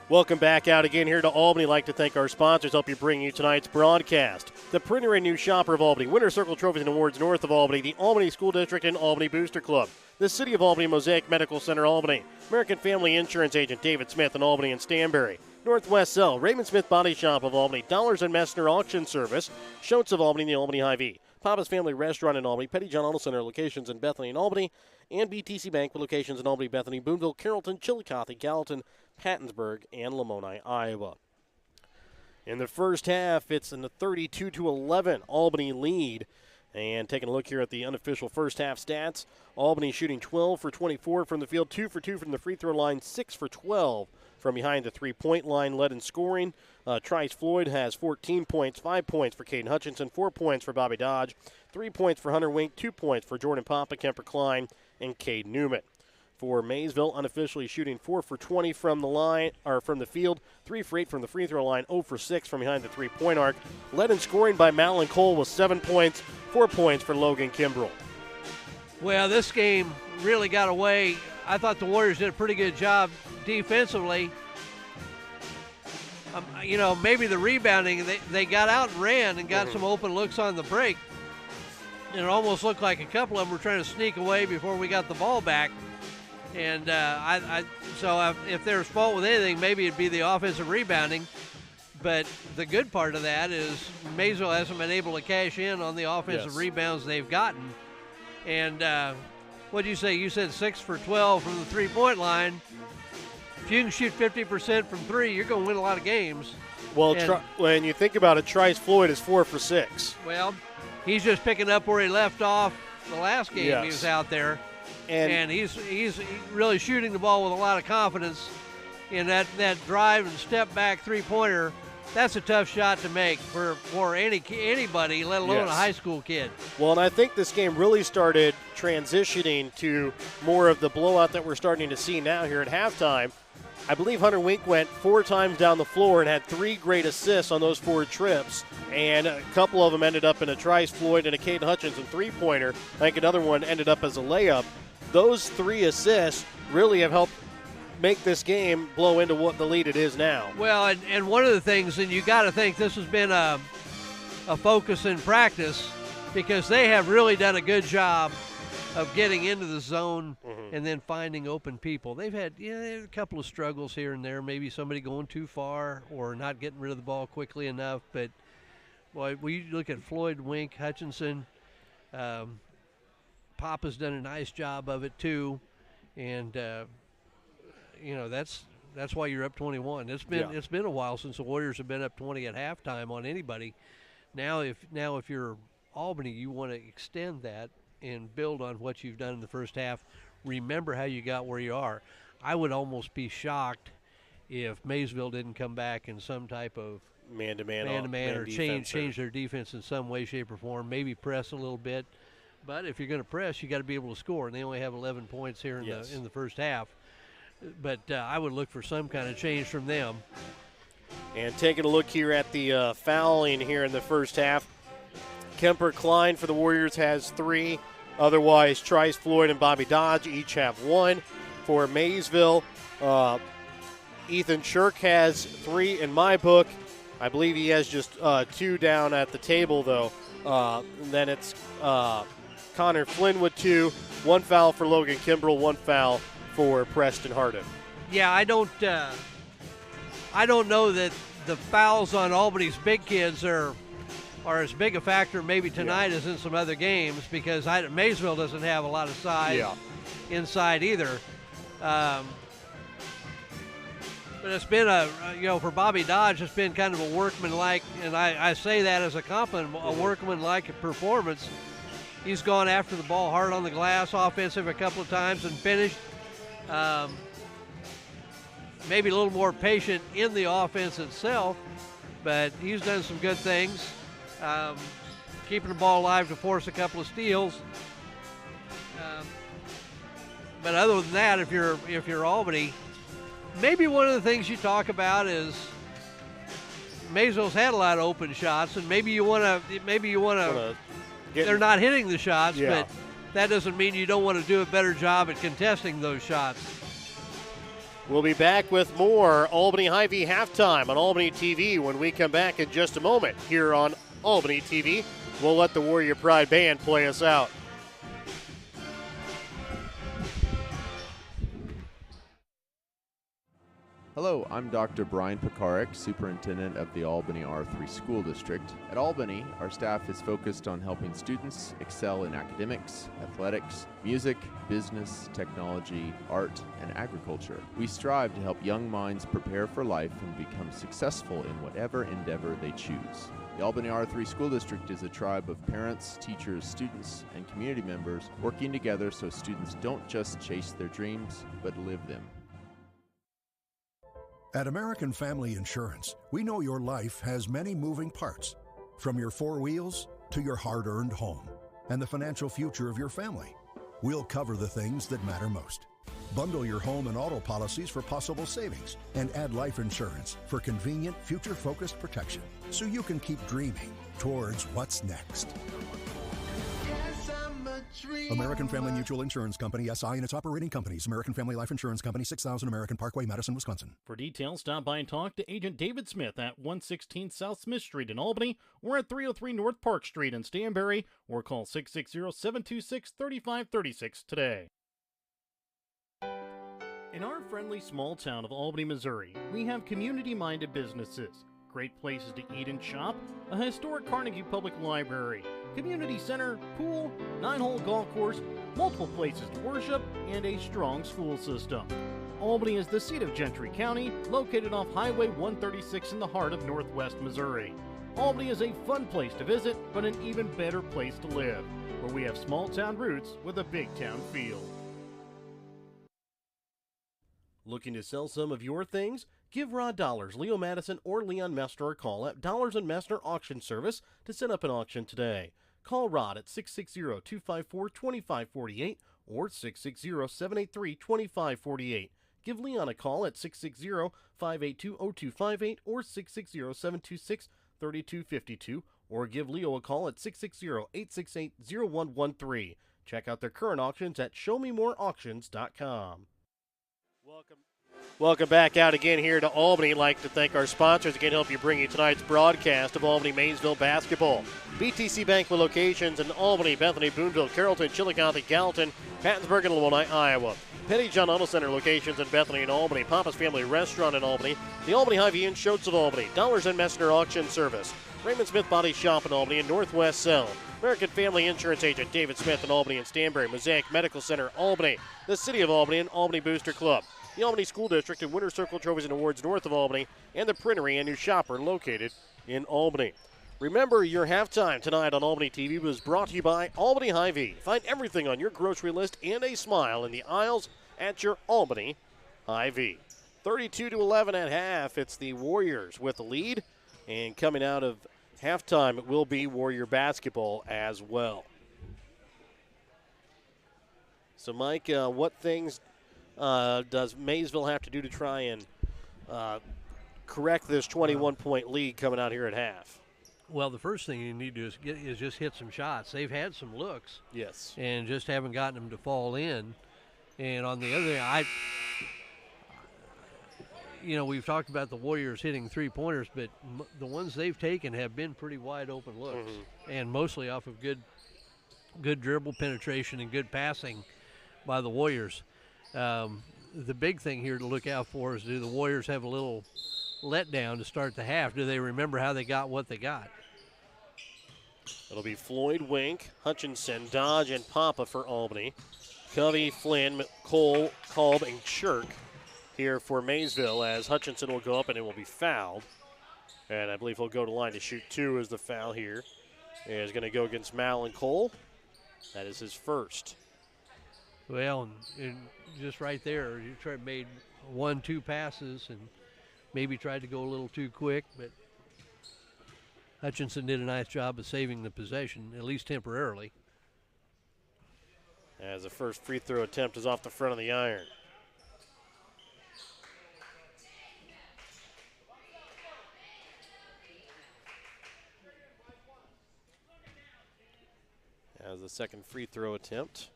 Welcome back out again here to Albany. I'd like to thank our sponsors, help you bring you tonight's broadcast. The Printer and New Shopper of Albany, Winter Circle Trophies and Awards north of Albany, the Albany School District and Albany Booster Club, the City of Albany Mosaic Medical Center Albany, American Family Insurance Agent David Smith in Albany and Stanberry, Northwest Cell, Raymond Smith Body Shop of Albany, Dollars and Messner Auction Service, Schultz of Albany, the Albany Hy-Vee, Papa's Family Restaurant in Albany, Petty John Auto Center locations in Bethany and Albany, and BTC Bank with locations in Albany, Bethany, Boonville, Carrollton, Chillicothe, Gallatin, Pattonsburg, and Lamoni, Iowa. In the first half, it's in the 32-11 Albany lead. And taking a look here at the unofficial first half stats, Albany shooting 12 for 24 from the field, 2 for 2 from the free throw line, 6 for 12 from behind the three-point line, led in scoring. Trice Floyd has 14 points, 5 points for Caden Hutchinson, 4 points for Bobby Dodge, 3 points for Hunter Wink, 2 points for Jordan Papa, Kemper Klein, and Cade Newman. For Maysville, unofficially shooting 4 for 20 from the line or from the field, 3 for 8 from the free throw line, 0 for 6 from behind the three-point arc. Led in scoring by Madeline Cole with 7 points, 4 points for Logan Kimbrell. Well, this game really got away. I thought the Warriors did a pretty good job defensively. Maybe the rebounding, they got out and ran and got some open looks on the break. And it almost looked like a couple of them were trying to sneak away before we got the ball back. And so if there's fault with anything, maybe it'd be the offensive rebounding. But the good part of that is Maysville hasn't been able to cash in on the offensive rebounds they've gotten. And what did you say? You said 6 for 12 from the three-point line. If you can shoot 50% from three, you're going to win a lot of games. Well, when you think about it, Trice Floyd is 4 for 6. Well, he's just picking up where he left off the last game he was out there. And he's really shooting the ball with a lot of confidence. in that drive and step back three-pointer, that's a tough shot to make for anybody, let alone a high school kid. Well, and I think this game really started transitioning to more of the blowout that we're starting to see now here at halftime. I believe Hunter Wink went 4 times down the floor and had 3 great assists on those 4 trips, and a couple of them ended up in a Trice Floyd and a Caden Hutchinson three-pointer. I think another one ended up as a layup. Those 3 assists really have helped make this game blow into what the lead it is now. Well, and one of the things, and you got to think this has been a focus in practice, because they have really done a good job of getting into the zone and then finding open people. They've had a couple of struggles here and there, maybe somebody going too far or not getting rid of the ball quickly enough. But, boy, we look at Floyd, Wink, Hutchinson. Papa's done a nice job of it too. And, that's why you're up 21. It's been a while since the Warriors have been up 20 at halftime on anybody. Now if you're Albany, you want to extend that and build on what you've done in the first half. Remember how you got where you are. I would almost be shocked if Maysville didn't come back in some type of man-to-man or change their defense in some way, shape, or form, maybe press a little bit. But if you're going to press, you got to be able to score, and they only have 11 points here in the first half. But I would look for some kind of change from them. And taking a look here at the fouling here in the first half, Kemper Klein for the Warriors has 3. Otherwise, Trice Floyd and Bobby Dodge each have 1. For Maysville, Ethan Shirk has 3 in my book. I believe he has just 2 down at the table, though. Then it's Connor Flynn with 2. 1 foul for Logan Kimbrell, 1 foul for Preston Harden. Yeah, I don't know that the fouls on Albany's big kids are as big a factor maybe tonight as in some other games, because Maysville doesn't have a lot of size inside either. But it's been for Bobby Dodge, it's been kind of a workmanlike, and I say that as a compliment, a workmanlike performance. He's gone after the ball hard on the glass, offensive a couple of times and finished. Maybe a little more patient in the offense itself, but he's done some good things. Keeping the ball alive to force a couple of steals. But other than that, if you're Albany, maybe one of the things you talk about is Maysville's had a lot of open shots, and maybe you want to. They're not hitting the shots, but that doesn't mean you don't want to do a better job at contesting those shots. We'll be back with more Albany Hy-Vee halftime on Albany TV when we come back in just a moment here on Albany TV. We'll let the Warrior Pride Band play us out. Hello, I'm Dr. Brian Pekarik, Superintendent of the Albany R3 School District. At Albany, our staff is focused on helping students excel in academics, athletics, music, business, technology, art, and agriculture. We strive to help young minds prepare for life and become successful in whatever endeavor they choose. The Albany R3 School District is a tribe of parents, teachers, students, and community members working together so students don't just chase their dreams, but live them. At American Family Insurance, we know your life has many moving parts, from your 4 wheels to your hard-earned home and the financial future of your family. We'll cover the things that matter most. Bundle your home and auto policies for possible savings and add life insurance for convenient, future-focused protection so you can keep dreaming towards what's next. American Family Mutual Insurance Company, SI, and its operating companies. American Family Life Insurance Company, 6000 American Parkway, Madison, Wisconsin. For details, stop by and talk to Agent David Smith at 116 South Smith Street in Albany or at 303 North Park Street in Stanberry, or call 660-726-3536 today. In our friendly small town of Albany, Missouri, we have community-minded businesses, great places to eat and shop, a historic Carnegie Public Library, community center, pool, 9-hole golf course, multiple places to worship, and a strong school system. Albany is the seat of Gentry County, located off Highway 136 in the heart of northwest Missouri. Albany is a fun place to visit, but an even better place to live, where we have small town roots with a big town feel. Looking to sell some of your things? Give Rod Dollars, Leo Madison, or Leon Messner a call at Dollars and Messner Auction Service to set up an auction today. Call Rod at 660-254-2548 or 660-783-2548. Give Leon a call at 660-582-0258 or 660-726-3252 or give Leo a call at 660-868-0113. Check out their current auctions at showmemoreauctions.com. Welcome back out again here to Albany. I'd like to thank our sponsors again, help you bring you tonight's broadcast of Albany Maysville basketball. BTC Bank with locations in Albany, Bethany, Boonville, Carrollton, Chillicothe, Gallatin, Pattonsburg, and Lawrence, Iowa. Petty John Auto Center locations in Bethany and Albany. Papa's Family Restaurant in Albany. The Albany Hy-Vee in Shotes of Albany. Dollars and Messner Auction Service. Raymond Smith Body Shop in Albany and Northwest Cell. American Family Insurance Agent David Smith in Albany and Stanbury. Mosaic Medical Center, Albany. The City of Albany and Albany Booster Club. The Albany School District and Winter Circle Trophies and Awards north of Albany. And the Printery and New Shopper located in Albany. Remember, your halftime tonight on Albany TV was brought to you by Albany Hy-Vee. Find everything on your grocery list and a smile in the aisles at your Albany Hy-Vee. 32-11 at half. It's the Warriors with the lead. And coming out of halftime, it will be Warrior basketball as well. So, Mike, what things does Maysville have to do to try and correct this 21-point lead coming out here at half? Well, the first thing you need to do is just hit some shots. They've had some looks. Yes. And just haven't gotten them to fall in. And on the other hand, we've talked about the Warriors hitting three-pointers, but the ones they've taken have been pretty wide-open looks, and mostly off of good dribble penetration and good passing by the Warriors. The big thing here to look out for is, do the Warriors have a little letdown to start the half? Do they remember how they got what they got? It'll be Floyd, Wink, Hutchinson, Dodge, and Papa for Albany. Covey, Flynn, Cole, Kolb, and Shirk here for Maysville, as Hutchinson will go up and it will be fouled. And I believe he'll go to line to shoot two as the foul here. And is going to go against Mal and Cole. That is his first. Well, and just right there, you made 1-2 passes and maybe tried to go a little too quick, but Hutchinson did a nice job of saving the possession, at least temporarily. As the first free throw attempt is off the front of the iron. As the second free throw attempt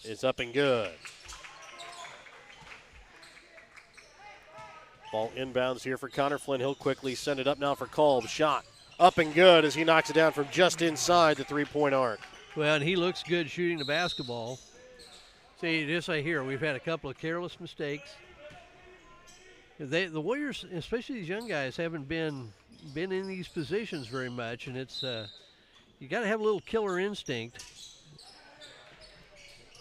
is up and good. Ball inbounds here for Connor Flynn. He'll quickly send it up now for Kolb. Shot up and good as he knocks it down from just inside the three-point arc. Well, and he looks good shooting the basketball. See, just right here, we've had a couple of careless mistakes. The Warriors, especially these young guys, haven't been in these positions very much, and it's you got to have a little killer instinct.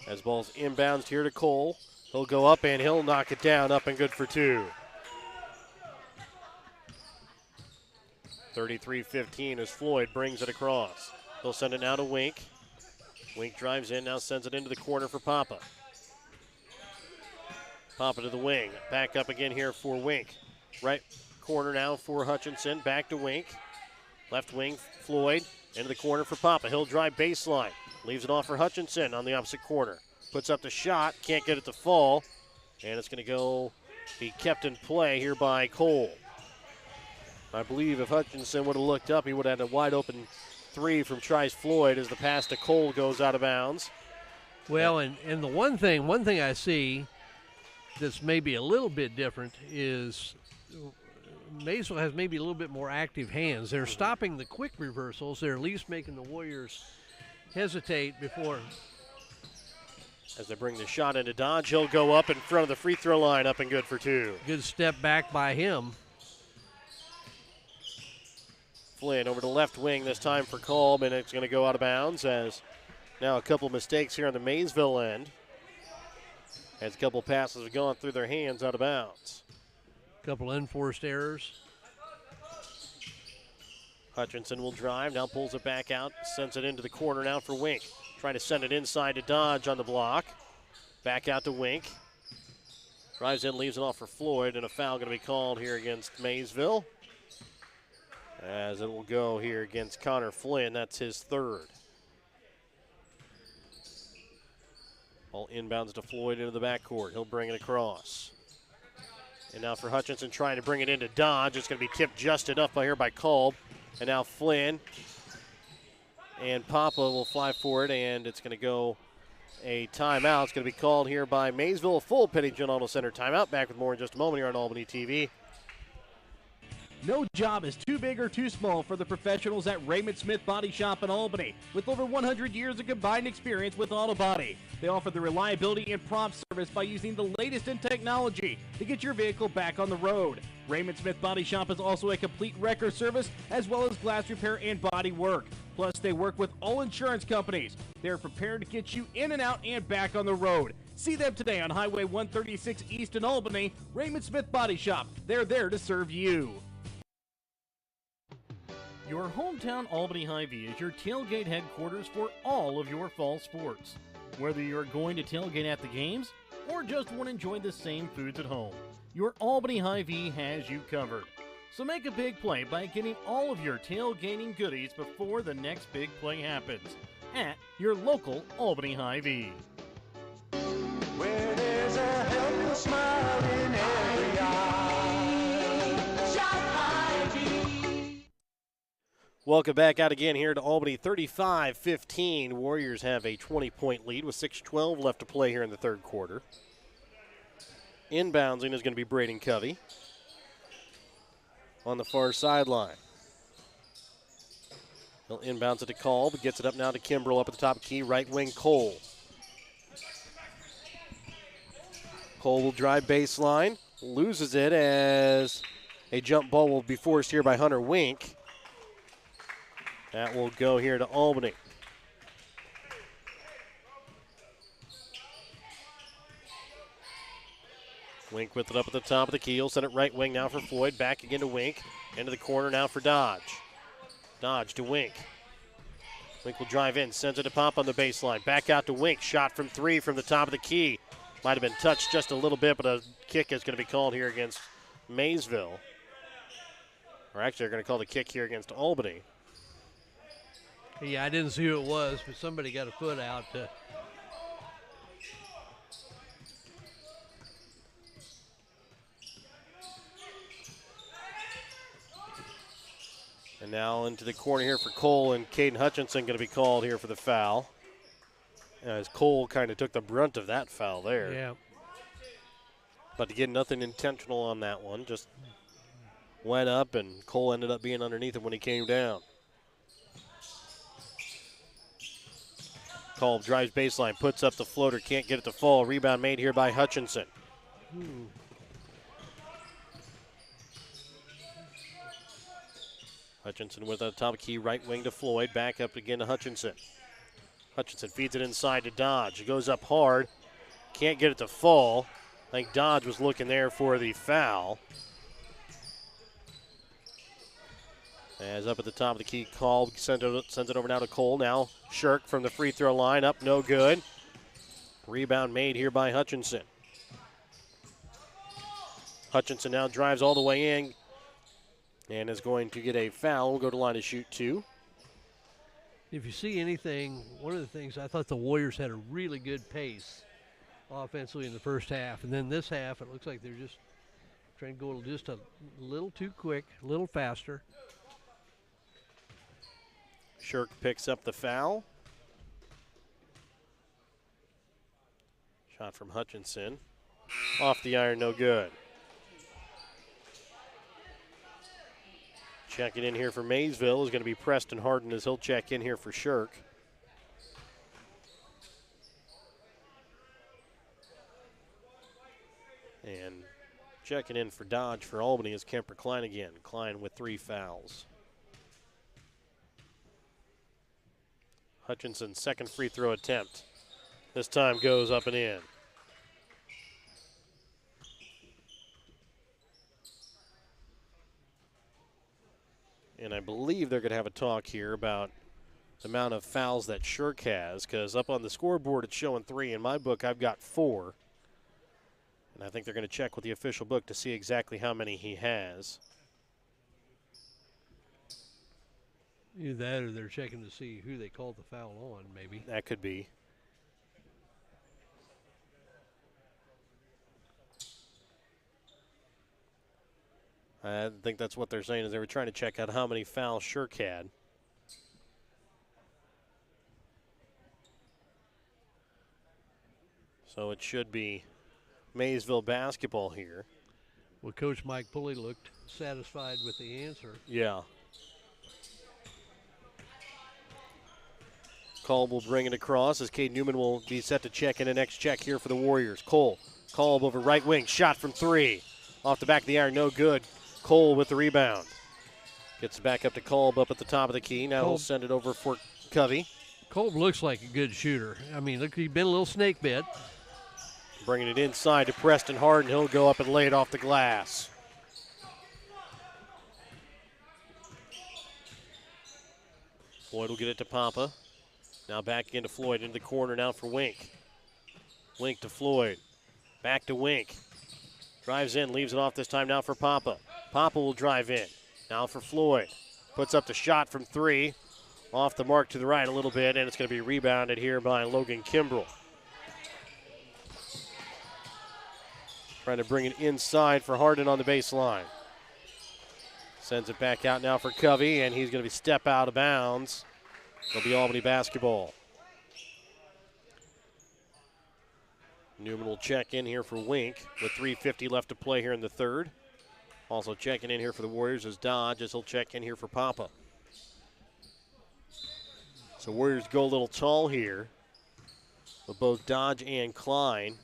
As ball's inbounds here to Cole, he'll go up and he'll knock it down, up and good for two. 33-15 as Floyd brings it across. He'll send it now to Wink. Wink drives in, now sends it into the corner for Papa. Papa to the wing. Back up again here for Wink. Right corner now for Hutchinson. Back to Wink. Left wing, Floyd. Into the corner for Papa. He'll drive baseline. Leaves it off for Hutchinson on the opposite corner. Puts up the shot. Can't get it to fall. And it's going to be kept in play here by Cole. I believe if Hutchinson would have looked up, he would have had a wide open three from Trice Floyd as the pass to Cole goes out of bounds. Well, and the one thing I see that's maybe a little bit different is Maysville has maybe a little bit more active hands. They're stopping the quick reversals. They're at least making the Warriors hesitate before. As they bring the shot into Dodge, he'll go up in front of the free throw line, up and good for two. Good step back by him. Flynn over the left wing this time for Kolb, and it's going to go out of bounds as now a couple mistakes here on the Maysville end. As a couple passes have gone through their hands out of bounds. A couple unforced errors. Hutchinson will drive, now pulls it back out, sends it into the corner now for Wink. Trying to send it inside to Dodge on the block. Back out to Wink. Drives in, leaves it off for Floyd, and a foul going to be called here against Maysville. As it will go here against Connor Flynn. That's his third. Ball inbounds to Floyd into the backcourt. He'll bring it across. And now for Hutchinson trying to bring it into Dodge. It's going to be tipped just enough by Kolb. And now Flynn and Papa will fly for it, and it's going to go a timeout. It's going to be called here by Maysville. A full Petty John Auto Center timeout. Back with more in just a moment here on Albany TV. No job is too big or too small for the professionals at Raymond Smith Body Shop in Albany. With over 100 years of combined experience with auto body, they offer the reliability and prompt service by using the latest in technology to get your vehicle back on the road. Raymond Smith Body Shop is also a complete wrecker service as well as glass repair and body work. Plus, they work with all insurance companies. They are prepared to get you in and out and back on the road. See them today on Highway 136 East in Albany. Raymond Smith Body Shop. They're there to serve you. Your hometown Albany Hy-Vee is your tailgate headquarters for all of your fall sports. Whether you're going to tailgate at the games or just want to enjoy the same foods at home, your Albany Hy-Vee has you covered. So make a big play by getting all of your tailgating goodies before the next big play happens at your local Albany Hy-Vee. Where there's a helpful smile in every eye. Shop Hy-Vee. Welcome back out again here to Albany, 35-15. Warriors have a 20-point lead with 6:12 left to play here in the third quarter. Inbounding is going to be Braden Covey on the far sideline. He'll inbounds it to Kolb, gets it up now to Kimbrell up at the top key, right wing Cole. Cole will drive baseline, loses it as a jump ball will be forced here by Hunter Wink. That will go here to Albany. Wink with it up at the top of the key. He'll send it right wing now for Floyd. Back again to Wink. Into the corner now for Dodge. Dodge to Wink. Wink will drive in. Sends it to Pop on the baseline. Back out to Wink. Shot from three from the top of the key. Might have been touched just a little bit, but a kick is going to be called here against Maysville. Or actually, they're going to call the kick here against Albany. Yeah, I didn't see who it was, but somebody got a foot out. And now into the corner here for Cole, and Caden Hutchinson going to be called here for the foul. As Cole kind of took the brunt of that foul there. Yeah. But again, nothing intentional on that one. Just went up, and Cole ended up being underneath him when he came down. Kolb drives baseline, puts up the floater, can't get it to fall. Rebound made here by Hutchinson. Hutchinson with a top key right wing to Floyd. Back up again to Hutchinson. Hutchinson feeds it inside to Dodge. It goes up hard. Can't get it to fall. I think Dodge was looking there for the foul. As up at the top of the key, Kolb sends it over now to Cole. Now Shirk from the free throw line, up no good. Rebound made here by Hutchinson. Hutchinson now drives all the way in and is going to get a foul. We'll go to line to shoot two. If you see anything, one of the things, I thought the Warriors had a really good pace offensively in the first half. And then this half, it looks like they're just trying to go just a little too quick, a little faster. Shirk picks up the foul. Shot from Hutchinson. Off the iron, no good. Checking in here for Maysville is going to be Preston Harden as he'll check in here for Shirk. And checking in for Dodge for Albany is Kemper Klein again. Klein with 3 fouls. Hutchinson's second free throw attempt. This time goes up and in. And I believe they're going to have a talk here about the amount of fouls that Shirk has, because up on the scoreboard it's showing 3. In my book, I've got 4. And I think they're going to check with the official book to see exactly how many he has. Either that or they're checking to see who they called the foul on, maybe. That could be. I think that's what they're saying, is they were trying to check out how many fouls Shirk had. So it should be Maysville basketball here. Well, Coach Mike Pulley looked satisfied with the answer. Yeah. Kolb will bring it across as Cade Newman will be set to check in the next check here for the Warriors. Kolb over right wing, shot from 3. Off the back of the iron, no good. Cole with the rebound. Gets it back up to Kolb up at the top of the key. Now he'll send it over for Covey. Kolb looks like a good shooter. I mean, look, he's been a little snake bit. Bringing it inside to Preston Harden. He'll go up and lay it off the glass. Floyd will get it to Papa. Now back into Floyd, into the corner now for Wink. Wink to Floyd. Back to Wink. Drives in, leaves it off this time now for Papa. Papa will drive in. Now for Floyd. Puts up the shot from 3. Off the mark to the right a little bit, and it's going to be rebounded here by Logan Kimbrell. Trying to bring it inside for Harden on the baseline. Sends it back out now for Covey, and he's going to be step out of bounds. It'll be Albany basketball. Newman will check in here for Wink with 3:50 left to play here in the third. Also checking in here for the Warriors is Dodge, as he'll check in here for Papa. So Warriors go a little tall here with both Dodge and Klein,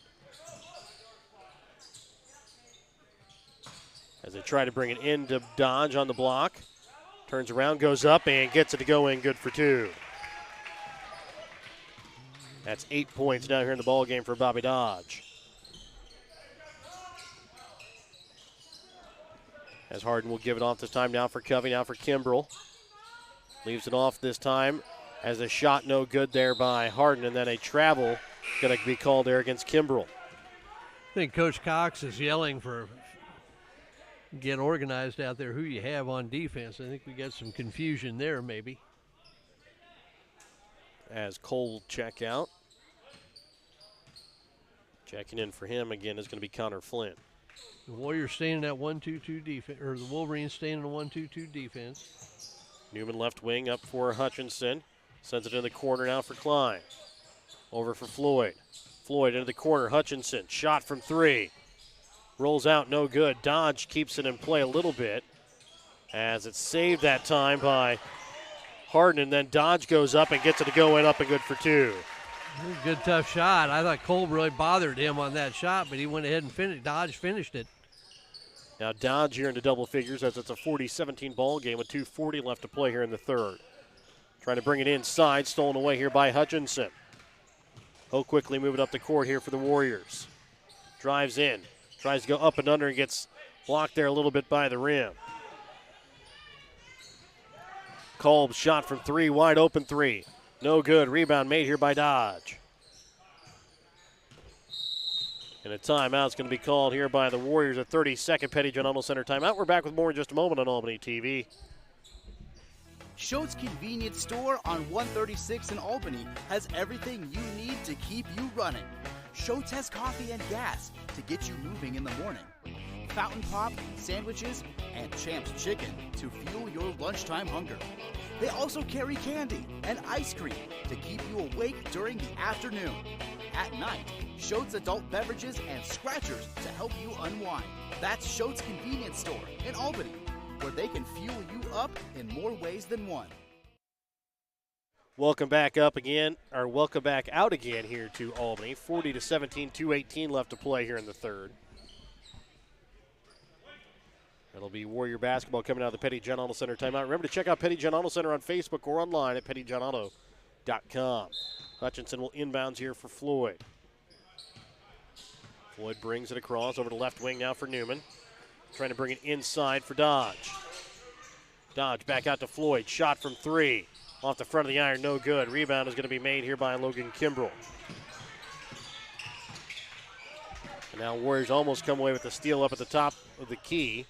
as they try to bring it into Dodge on the block. Turns around, goes up, and gets it to go in, good for 2. That's 8 points down here in the ball game for Bobby Dodge. As Harden will give it off this time now for Covey, now for Kimbrell. Leaves it off this time as a shot no good there by Harden, and then a travel going to be called there against Kimbrell. I think Coach Cox is yelling for get organized out there who you have on defense. I think we got some confusion there maybe. As Cole will check out. Checking in for him again is going to be Connor Flynn. The Warriors staying in that 1-2-2 defense, or the Wolverines staying in a 1-2-2 defense. Newman left wing up for Hutchinson. Sends it in the corner now for Klein. Over for Floyd. Floyd into the corner. Hutchinson. Shot from 3. Rolls out, no good. Dodge keeps it in play a little bit, as it's saved that time by Harden, and then Dodge goes up and gets it to go in, up and good for 2. Good tough shot. I thought Cole really bothered him on that shot, but he went ahead and finished. Dodge finished it. Now Dodge here into double figures, as it's a 40-17 ball game with 2:40 left to play here in the third. Trying to bring it inside, stolen away here by Hutchinson. He'll quickly move it up the court here for the Warriors. Drives in, tries to go up and under, and gets blocked there a little bit by the rim. Kolb shot from 3, wide open 3. No good. Rebound made here by Dodge. And a timeout's going to be called here by the Warriors. A 30-second Petty John Arnold Center timeout. We're back with more in just a moment on Albany TV. Schultz Convenience Store on 136 in Albany has everything you need to keep you running. Schultz has coffee and gas to get you moving in the morning. Fountain Pop, sandwiches, and Champ's Chicken to fuel your lunchtime hunger. They also carry candy and ice cream to keep you awake during the afternoon. At night, Schultz adult beverages and scratchers to help you unwind. That's Schultz Convenience Store in Albany, where they can fuel you up in more ways than one. Welcome back up again, or welcome back out again here to Albany. 40-17, 2:18 left to play here in the third. It'll be Warrior basketball coming out of the Petty John Auto Center timeout. Remember to check out Petty John Auto Center on Facebook or online at pettyjohnauto.com. Hutchinson will inbounds here for Floyd. Floyd brings it across over to left wing now for Newman. Trying to bring it inside for Dodge. Dodge back out to Floyd. Shot from 3. Off the front of the iron, no good. Rebound is going to be made here by Logan Kimbrell. And now Warriors almost come away with the steal up at the top of the key.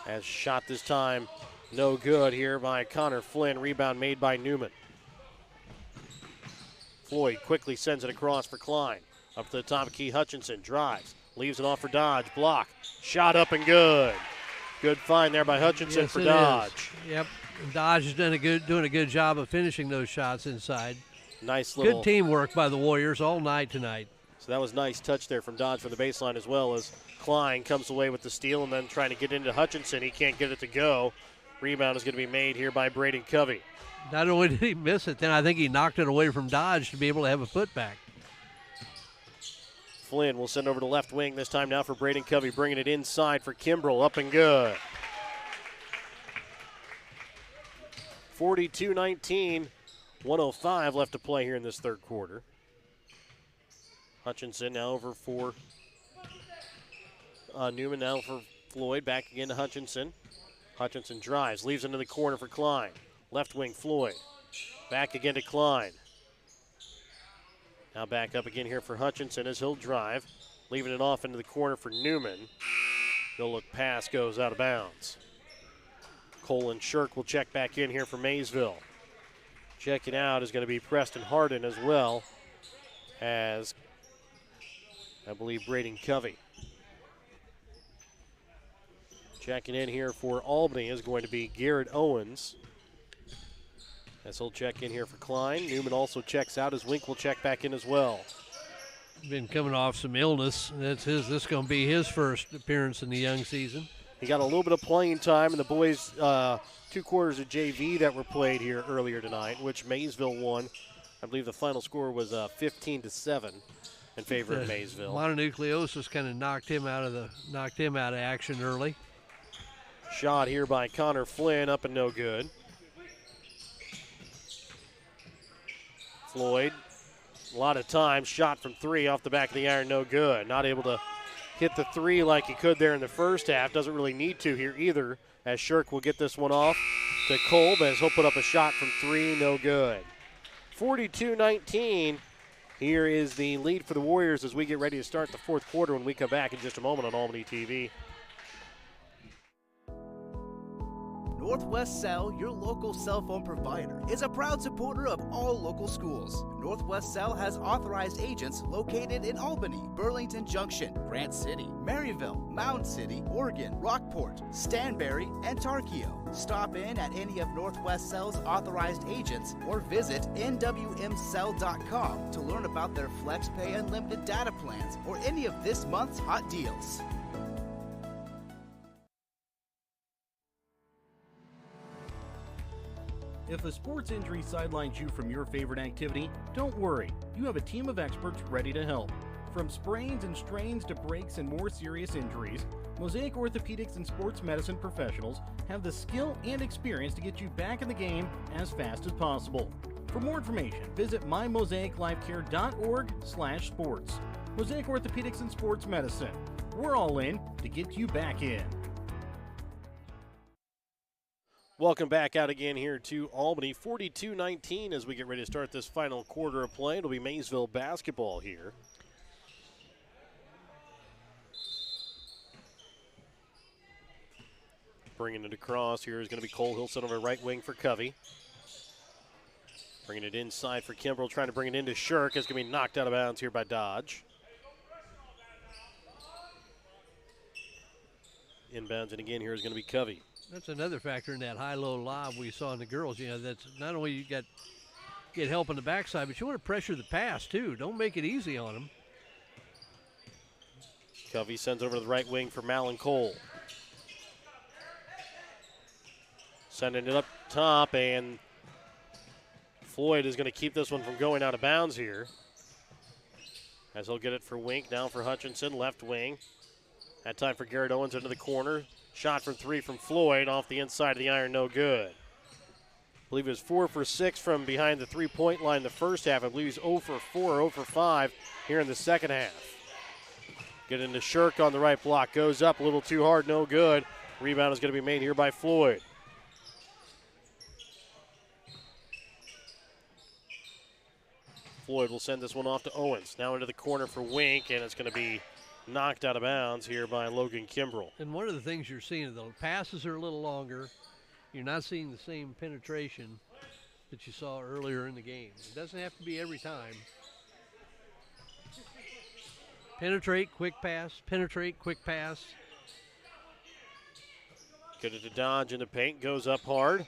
As shot this time, no good here by Connor Flynn. Rebound made by Newman. Floyd quickly sends it across for Klein. Up to the top of key, Hutchinson drives. Leaves it off for Dodge. Block. Shot up and good. Good find there by Hutchinson yes, for Dodge. Yep. Dodge is doing a good job of finishing those shots inside. Nice little. Good teamwork by the Warriors all night tonight. So that was nice touch there from Dodge from the baseline, as well as Klein comes away with the steal and then trying to get into Hutchinson. He can't get it to go. Rebound is going to be made here by Braden Covey. Not only did he miss it, then I think he knocked it away from Dodge to be able to have a putback. Flynn will send over to left wing this time now for Braden Covey, bringing it inside for Kimbrell. Up and good. 42-19, 1:05 left to play here in this third quarter. Hutchinson now over for Newman, now for Floyd. Back again to Hutchinson. Hutchinson drives, leaves into the corner for Klein. Left wing, Floyd. Back again to Klein. Now back up again here for Hutchinson as he'll drive, leaving it off into the corner for Newman. No look pass goes out of bounds. Cole and Shirk will check back in here for Maysville. Checking out is going to be Preston Harden, as well as, I believe, Braden Covey. Checking in here for Albany is going to be Garrett Owens, as he'll check in here for Klein. Newman also checks out as Wink will check back in as well. Been coming off some illness. This is going to be his first appearance in the young season. He got a little bit of playing time in the boys' 2 quarters of JV that were played here earlier tonight, which Maysville won. I believe the final score was 15-7 in favor of Maysville. Mononucleosis kind of knocked him out of action early. Shot here by Connor Flynn, up and no good. Floyd, a lot of time, shot from 3 off the back of the iron, no good. Not able to hit the 3 like he could there in the first half. Doesn't really need to here either, as Shirk will get this one off to Kolb as he'll put up a shot from 3, no good. 42-19. Here is the lead for the Warriors as we get ready to start the fourth quarter when we come back in just a moment on Albany TV. Northwest Cell, your local cell phone provider, is a proud supporter of all local schools. Northwest Cell has authorized agents located in Albany, Burlington Junction, Grant City, Maryville, Mound City, Oregon, Rockport, Stanberry, and Tarkio. Stop in at any of Northwest Cell's authorized agents or visit nwmcell.com to learn about their FlexPay unlimited data plans or any of this month's hot deals. If a sports injury sidelines you from your favorite activity, don't worry. You have a team of experts ready to help. From sprains and strains to breaks and more serious injuries, Mosaic Orthopedics and Sports Medicine professionals have the skill and experience to get you back in the game as fast as possible. For more information, visit mymosaiclifecare.org/sports. Mosaic Orthopedics and Sports Medicine. We're all in to get you back in. Welcome back out again here to Albany. 42-19 as we get ready to start this final quarter of play. It'll be Maysville basketball here. Bringing it across here is going to be Cole Hilson over right wing for Covey. Bringing it inside for Kimbrell, trying to bring it into Shirk. It's going to be knocked out of bounds here by Dodge. Inbounds, and again here is going to be Covey. That's another factor in that high-low lob we saw in the girls. You know, that's not only you get help on the backside, but you want to pressure the pass too. Don't make it easy on them. Covey sends over to the right wing for Malin Cole. Sending it up top, and Floyd is going to keep this one from going out of bounds here. As he'll get it for Wink, now for Hutchinson, left wing. That time for Garrett Owens into the corner. Shot from 3 from Floyd off the inside of the iron, no good. I believe he was 4 for 6 from behind the three-point line the first half. I believe he's 0 for 4, 0 for 5 here in the second half. Get into Shirk on the right block. Goes up a little too hard, no good. Rebound is going to be made here by Floyd. Floyd will send this one off to Owens. Now into the corner for Wink, and it's going to be knocked out of bounds here by Logan Kimbrell. And one of the things you're seeing, the passes are a little longer. You're not seeing the same penetration that you saw earlier in the game. It doesn't have to be every time. Penetrate, quick pass, penetrate, quick pass. Get it to Dodge in the paint, goes up hard.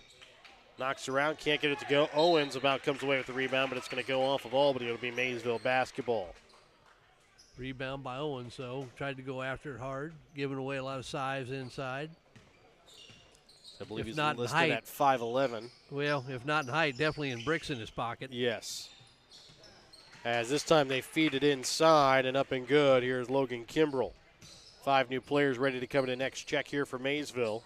Knocks around, can't get it to go. Owens about comes away with the rebound, but it's going to go off of Albany. It'll be Maysville basketball. Rebound by Owens, though. Tried to go after it hard, giving away a lot of size inside. I believe If he's not in listed height. at 5'11". Well, if not in height, definitely in bricks in his pocket. Yes. As this time they feed it inside and up and good. Here's Logan Kimbrell. 5 new players ready to come in the next check here for Maysville.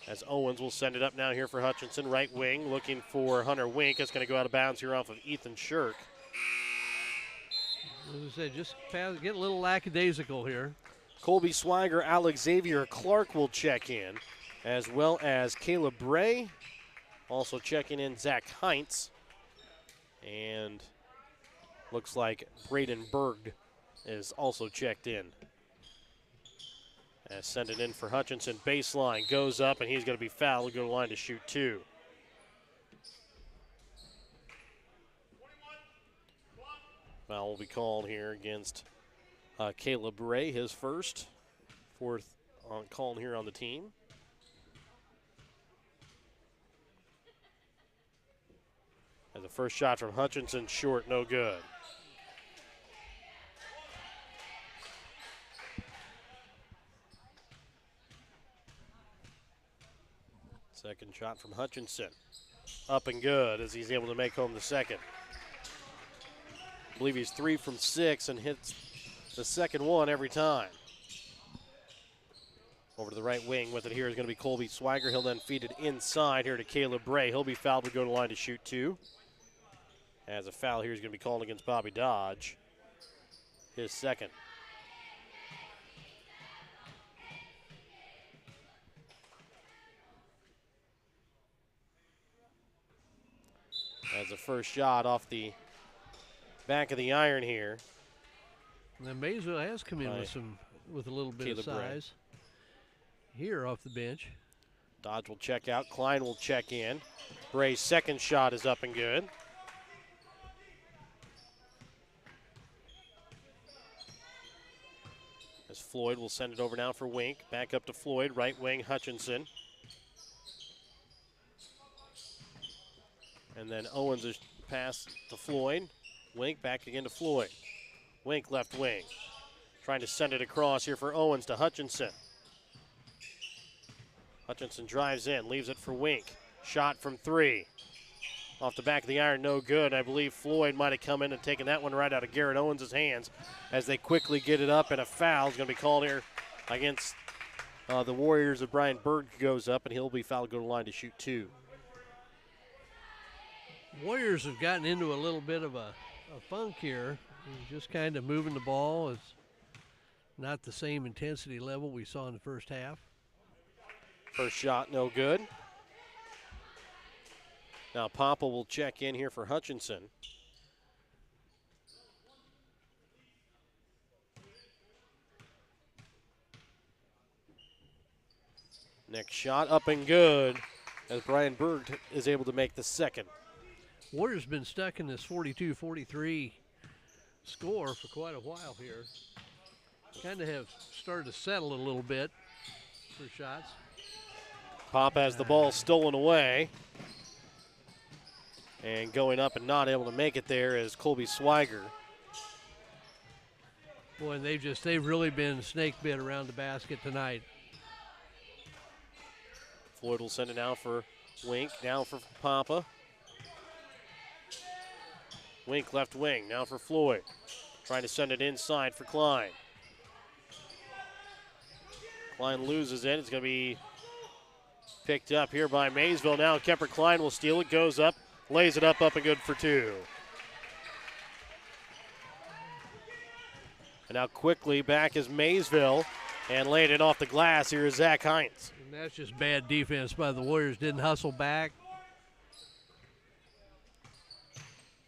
As Owens will send it up now here for Hutchinson. Right wing looking for Hunter Wink. It's going to go out of bounds here off of Ethan Shirk. As I said, just pass, get a little lackadaisical here. Colby Swiger, Alex Xavier Clark will check in, as well as Caleb Bray. Also checking in Zach Heinz. And looks like Braden Berg is also checked in. As send it in for Hutchinson. Baseline goes up, and he's going to be fouled. He'll go to the line to shoot 2. Foul will be called here against Caleb Bray, his first, 4th on call here on the team. And the first shot from Hutchinson, short, no good. Second shot from Hutchinson. Up and good as he's able to make home the second. I believe he's 3 from 6 and hits the second one every time. Over to the right wing with it here is going to be Colby Swiger. He'll then feed it inside here to Caleb Bray. He'll be fouled to go to the line to shoot 2. As a foul here is going to be called against Bobby Dodge. His second. As the first shot off the back of the iron here. And then Maysville has come in with a little bit Caleb of Bray. size. Here off the bench. Dodge will check out. Klein will check in. Bray's second shot is up and good. As Floyd will send it over now for Wink. Back up to Floyd. Right wing Hutchinson. And then Owens is pass to Floyd. Wink back again to Floyd. Wink left wing. Trying to send it across here for Owens to Hutchinson. Hutchinson drives in, leaves it for Wink. Shot from 3. Off the back of the iron, no good. I believe Floyd might have come in and taken that one right out of Garrett Owens' hands as they quickly get it up, and a foul is going to be called here against the Warriors. Of Brian Berg goes up, and he'll be fouled to go to the line to shoot 2. Warriors have gotten into a little bit of a funk here. Just kind of moving the ball. It's not the same intensity level we saw in the first half. First shot, no good. Now Papa will check in here for Hutchinson. Next shot, up and good, as Brian Berg is able to make the second. Warriors been stuck in this 42-43 score for quite a while here. Kind of have started to settle a little bit for shots. Pop has the ball stolen away. And going up and not able to make it there is Colby Swiger. Boy, and they've really been snake bit around the basket tonight. Floyd will send it now for Wink, now for Papa. Wink left wing, now for Floyd. Trying to send it inside for Klein. Klein loses it. It's going to be picked up here by Maysville. Now Kemper Klein will steal it, goes up, lays it up and good for 2. And now quickly back is Maysville, and laying it off the glass here is Zach Heinz. And that's just bad defense by the Warriors. Didn't hustle back.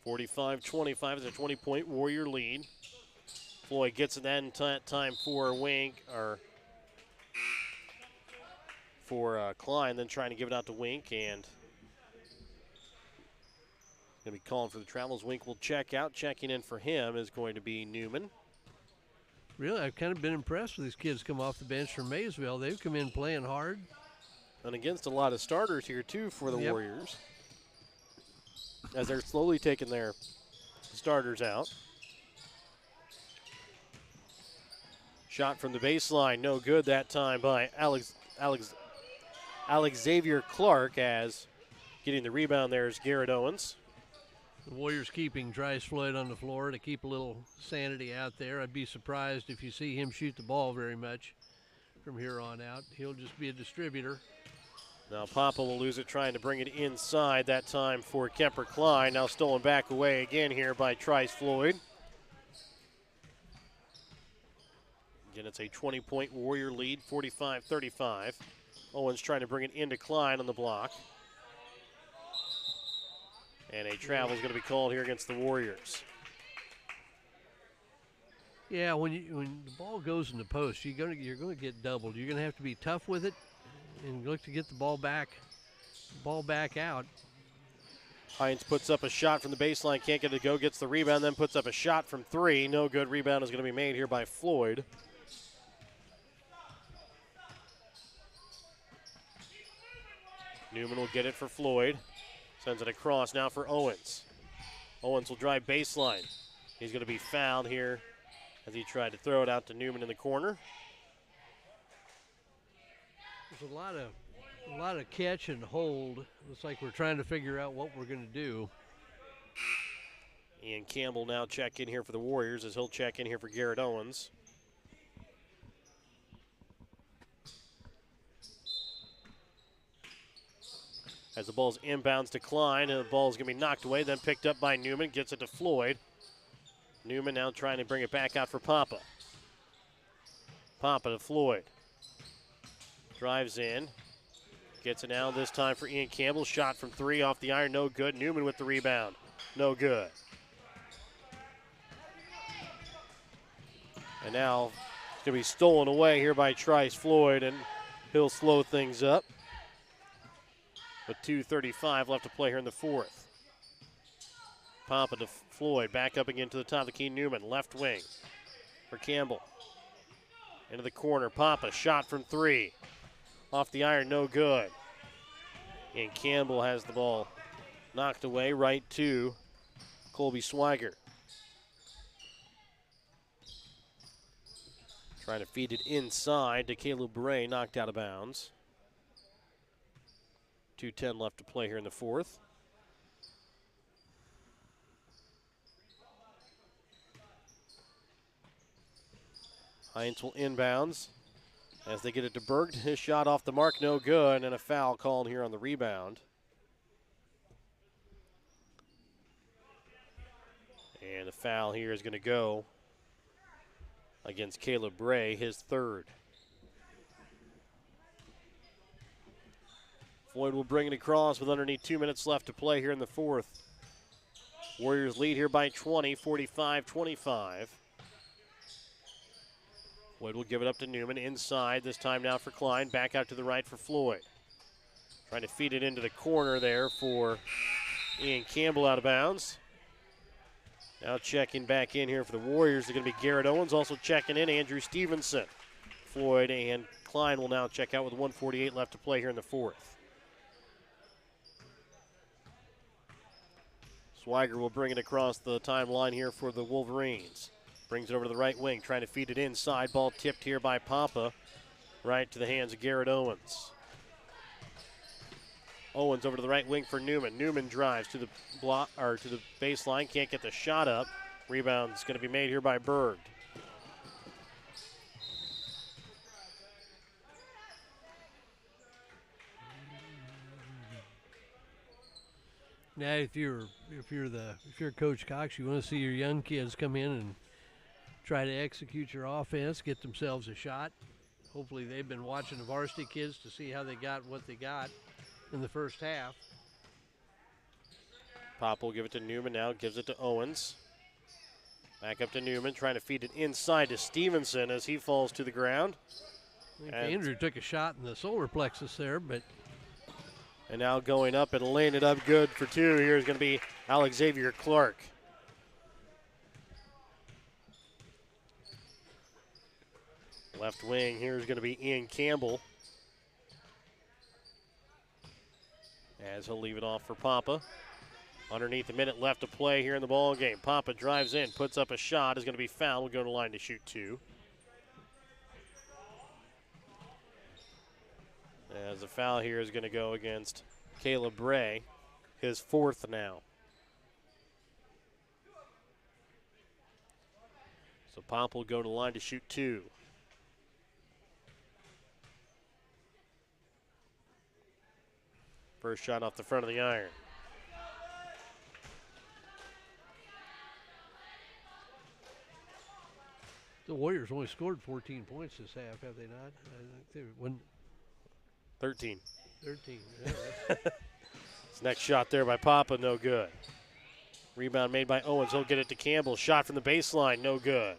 45-25 is a 20-point Warrior lead. Floyd gets it that in time for Wink, or for Klein, then trying to give it out to Wink, and going to be calling for the travels. Wink will check out. Checking in for him is going to be Newman. Really, I've kind of been impressed with these kids come off the bench from Maysville. They've come in playing hard. And against a lot of starters here, too, for the Warriors, as they're slowly taking their starters out. Shot from the baseline, no good that time by Xavier Clark, as getting the rebound there is Garrett Owens. The Warriors keeping Trice Floyd on the floor to keep a little sanity out there. I'd be surprised if you see him shoot the ball very much from here on out. He'll just be a distributor. Now Papa will lose it, trying to bring it inside that time for Kemper Klein. Now stolen back away again here by Trice Floyd. Again, it's a 20-point Warrior lead, 45-35. Owens trying to bring it into Klein on the block. And a travel is going to be called here against the Warriors. Yeah, when the ball goes in the post, you're going to get doubled. You're going to have to be tough with it and look to get the ball back out. Hines puts up a shot from the baseline, can't get it to go, gets the rebound, then puts up a shot from three. No good. Rebound is going to be made here by Floyd. Newman will get it for Floyd. Sends it across now for Owens. Owens will drive baseline. He's going to be fouled here as he tried to throw it out to Newman in the corner. There's a lot of catch and hold. Looks like we're trying to figure out what we're going to do. Ian Campbell now check in here for the Warriors, as he'll check in here for Garrett Owens. As the ball's inbounds to Klein, and the ball's going to be knocked away, then picked up by Newman, gets it to Floyd. Newman now trying to bring it back out for Papa. Papa to Floyd. Drives in. Gets it now this time for Ian Campbell. Shot from three off the iron, no good. Newman with the rebound, no good. And now it's going to be stolen away here by Trice Floyd, and he'll slow things up. With 2:35 left to play here in the fourth. Papa to Floyd, back up again to the top of the key. Newman, left wing for Campbell. Into the corner, Papa, shot from three. Off the iron, no good. And Campbell has the ball knocked away right to Colby Swiger. Trying to feed it inside to Caleb Bray, knocked out of bounds. 2:10 left to play here in the fourth. Hines will inbounds as they get it to Berg. His shot off the mark, no good, and a foul called here on the rebound. And the foul here is going to go against Caleb Bray, his third. Floyd will bring it across with underneath 2 minutes left to play here in the fourth. Warriors lead here by 20, 45-25. Floyd will give it up to Newman inside, this time now for Klein. Back out to the right for Floyd. Trying to feed it into the corner there for Ian Campbell, out of bounds. Now checking back in here for the Warriors is going to be Garrett Owens. Also checking in, Andrew Stevenson. Floyd and Klein will now check out with 1:48 left to play here in the fourth. Swiger will bring it across the timeline here for the Wolverines. Brings it over to the right wing, trying to feed it inside. Ball tipped here by Papa, right to the hands of Garrett Owens. Owens over to the right wing for Newman. Newman drives to the block, or to the baseline, can't get the shot up. Rebound's going to be made here by Berg. Now, if you're Coach Cox, you want to see your young kids come in and try to execute your offense, get themselves a shot. Hopefully, they've been watching the varsity kids to see how they got what they got in the first half. Pop will give it to Newman now, gives it to Owens. Back up to Newman, trying to feed it inside to Stevenson as he falls to the ground. Andrew took a shot in the solar plexus there, but. And now going up and laying it up good for two here is going to be Alexavier Clark. Left wing here is going to be Ian Campbell. As he'll leave it off for Papa. Underneath a minute left to play here in the ball game. Papa drives in, puts up a shot, is going to be fouled. Will go to the line to shoot two. As the foul here is going to go against Caleb Bray, his fourth now. So Pop will go to the line to shoot two. First shot off the front of the iron. The Warriors only scored 14 points this half, have they not? I think they won 13. 13. Yeah, This next shot there by Papa, no good. Rebound made by Owens. He'll get it to Campbell. Shot from the baseline, no good.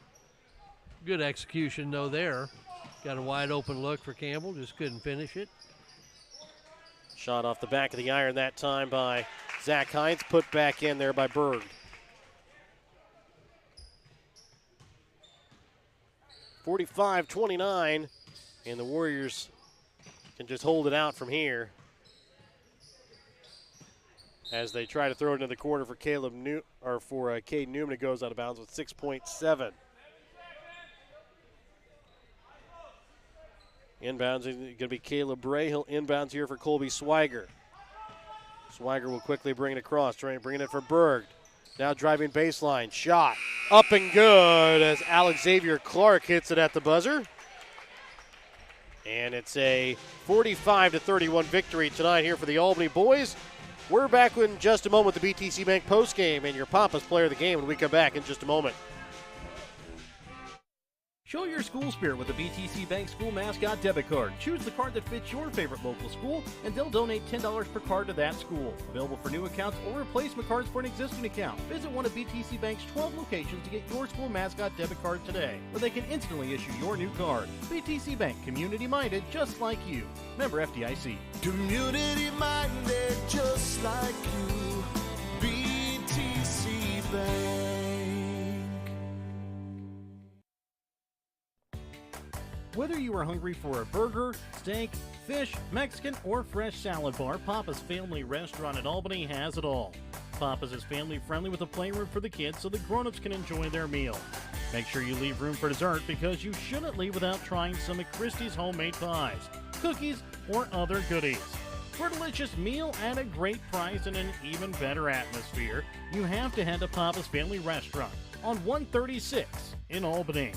good execution, though, there. Got a wide open look for Campbell, just couldn't finish it. Shot off the back of the iron that time by Zach Hines, put back in there by Berg. 45-29, and the Warriors can just hold it out from here as they try to throw it into the corner for Cade Newman. It goes out of bounds with 6.7. Inbounds is going to be Caleb Bray. He'll inbounds here for Colby Swiger. Swiger will quickly bring it across, trying to bring it for Berg. Now driving baseline, shot up and good as Alexavier Clark hits it at the buzzer. And it's a 45-31 victory tonight here for the Albany boys. We're back in just a moment with the BTC Bank postgame and your Papa's player of the game when we come back in just a moment. Show your school spirit with a BTC Bank School Mascot Debit Card. Choose the card that fits your favorite local school, and they'll donate $10 per card to that school. Available for new accounts or replacement cards for an existing account. Visit one of BTC Bank's 12 locations to get your school mascot debit card today, where they can instantly issue your new card. BTC Bank, community-minded, just like you. Member FDIC. Community-minded, just like you. BTC Bank. Whether you are hungry for a burger, steak, fish, Mexican, or fresh salad bar, Papa's Family Restaurant in Albany has it all. Papa's is family-friendly with a playroom for the kids so the grown-ups can enjoy their meal. Make sure you leave room for dessert because you shouldn't leave without trying some of Christie's homemade pies, cookies, or other goodies. For a delicious meal at a great price and an even better atmosphere, you have to head to Papa's Family Restaurant on 136 in Albany.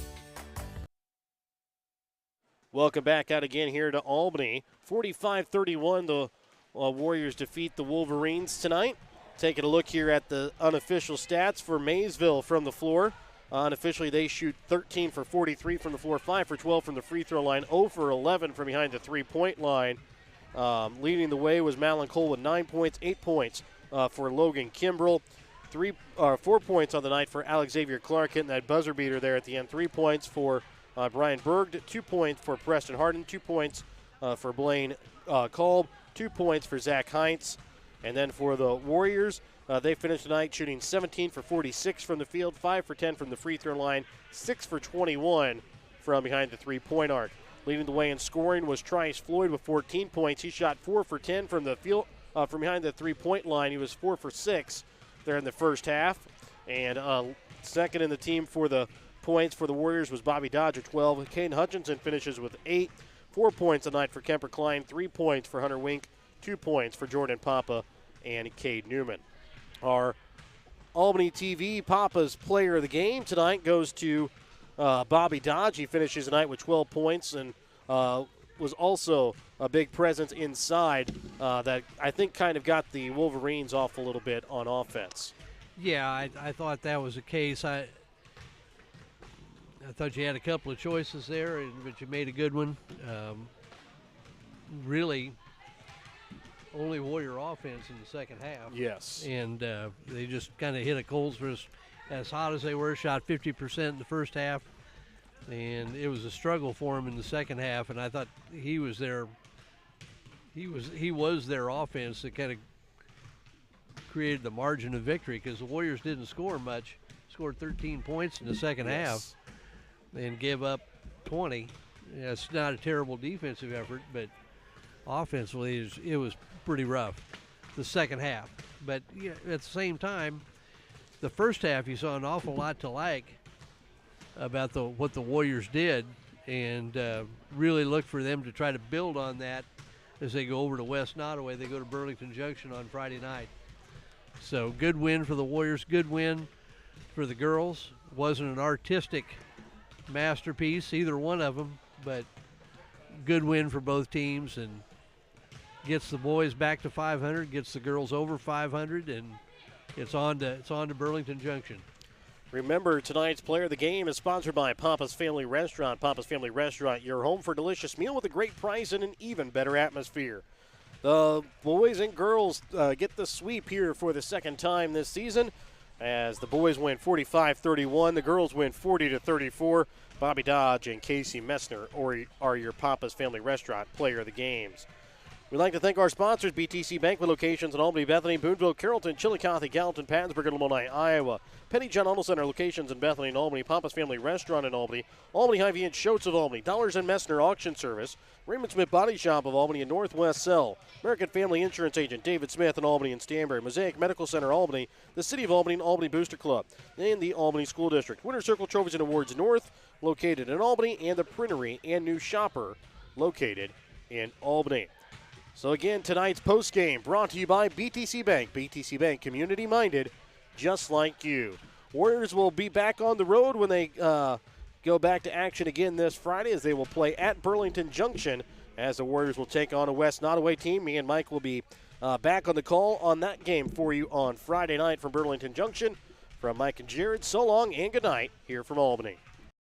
Welcome back out again here to Albany. 45-31, the Warriors defeat the Wolverines tonight. Taking a look here at the unofficial stats for Maysville from the floor. Unofficially, they shoot 13 for 43 from the floor, 5 for 12 from the free throw line, 0 for 11 from behind the three-point line. Leading the way was Malin Cole with 9 points, 8 points for Logan Kimbrell. 4 points on the night for Alexavier Clark, hitting that buzzer beater there at the end. 3 points for Brian Berg, 2 points for Preston Harden, 2 points for Blaine Kolb, 2 points for Zach Heinz. And then for the Warriors, they finished tonight shooting 17 for 46 from the field, 5 for 10 from the free throw line, 6 for 21 from behind the three-point arc. Leading the way in scoring was Trice Floyd with 14 points. He shot 4 for 10 from the field, from behind the three-point line. He was 4 for 6 there in the first half. And second in the team for the points for the Warriors was Bobby Dodge at 12. Caden Hutchinson finishes with 8. 4 points a night for Kemper Klein, 3 points for Hunter Wink, 2 points for Jordan Papa and Cade Newman. Our Albany TV Papa's player of the game tonight goes to Bobby Dodge. He finishes the night with 12 points and was also a big presence inside that I think kind of got the Wolverines off a little bit on offense. Yeah, I thought that was the case. I thought you had a couple of choices there, but you made a good one. Really, only Warrior offense in the second half. Yes. And they just kind of hit a cold for as hot as they were, shot 50% in the first half. And it was a struggle for him in the second half, and I thought he was their offense that kind of created the margin of victory, because the Warriors didn't score much, scored 13 points in the second half and gave up 20. Yeah, it's not a terrible defensive effort, but offensively it was pretty rough the second half. But yeah, at the same time, the first half you saw an awful lot to like about what the Warriors did, and really look for them to try to build on that as they go over to West Nottoway. They go to Burlington Junction on Friday night. So good win for the Warriors, good win for the girls. Wasn't an artistic masterpiece, either one of them, but good win for both teams, and gets the boys back to 500, gets the girls over 500, and it's on to Burlington Junction. Remember, tonight's player of the game is sponsored by Papa's Family Restaurant. Papa's Family Restaurant, your home for a delicious meal with a great price and an even better atmosphere. The boys and girls get the sweep here for the second time this season, as the boys win 45-31, the girls win 40-34. Bobby Dodge and Casey Messner are your Papa's Family Restaurant player of the games. We'd like to thank our sponsors, BTC Bank with locations in Albany, Bethany, Boonville, Carrollton, Chillicothe, Gallatin, Pattonsburg, and Lamoni, Iowa. Penny John Auto Center locations in Bethany and Albany, Papa's Family Restaurant in Albany, Albany Hy-Vee and Schultz of Albany, Dollars and Messner Auction Service, Raymond Smith Body Shop of Albany and Northwest Cell, American Family Insurance Agent David Smith in Albany and Stanbury, Mosaic Medical Center Albany, the City of Albany and Albany Booster Club, and the Albany School District. Winter Circle Trophies and Awards North, located in Albany, and the Printery and New Shopper, located in Albany. So again, tonight's post game brought to you by BTC Bank. BTC Bank, community minded, just like you. Warriors will be back on the road when they go back to action again this Friday, as they will play at Burlington Junction, as the Warriors will take on a West Nottoway team. Me and Mike will be back on the call on that game for you on Friday night from Burlington Junction. From Mike and Jared, so long and good night here from Albany.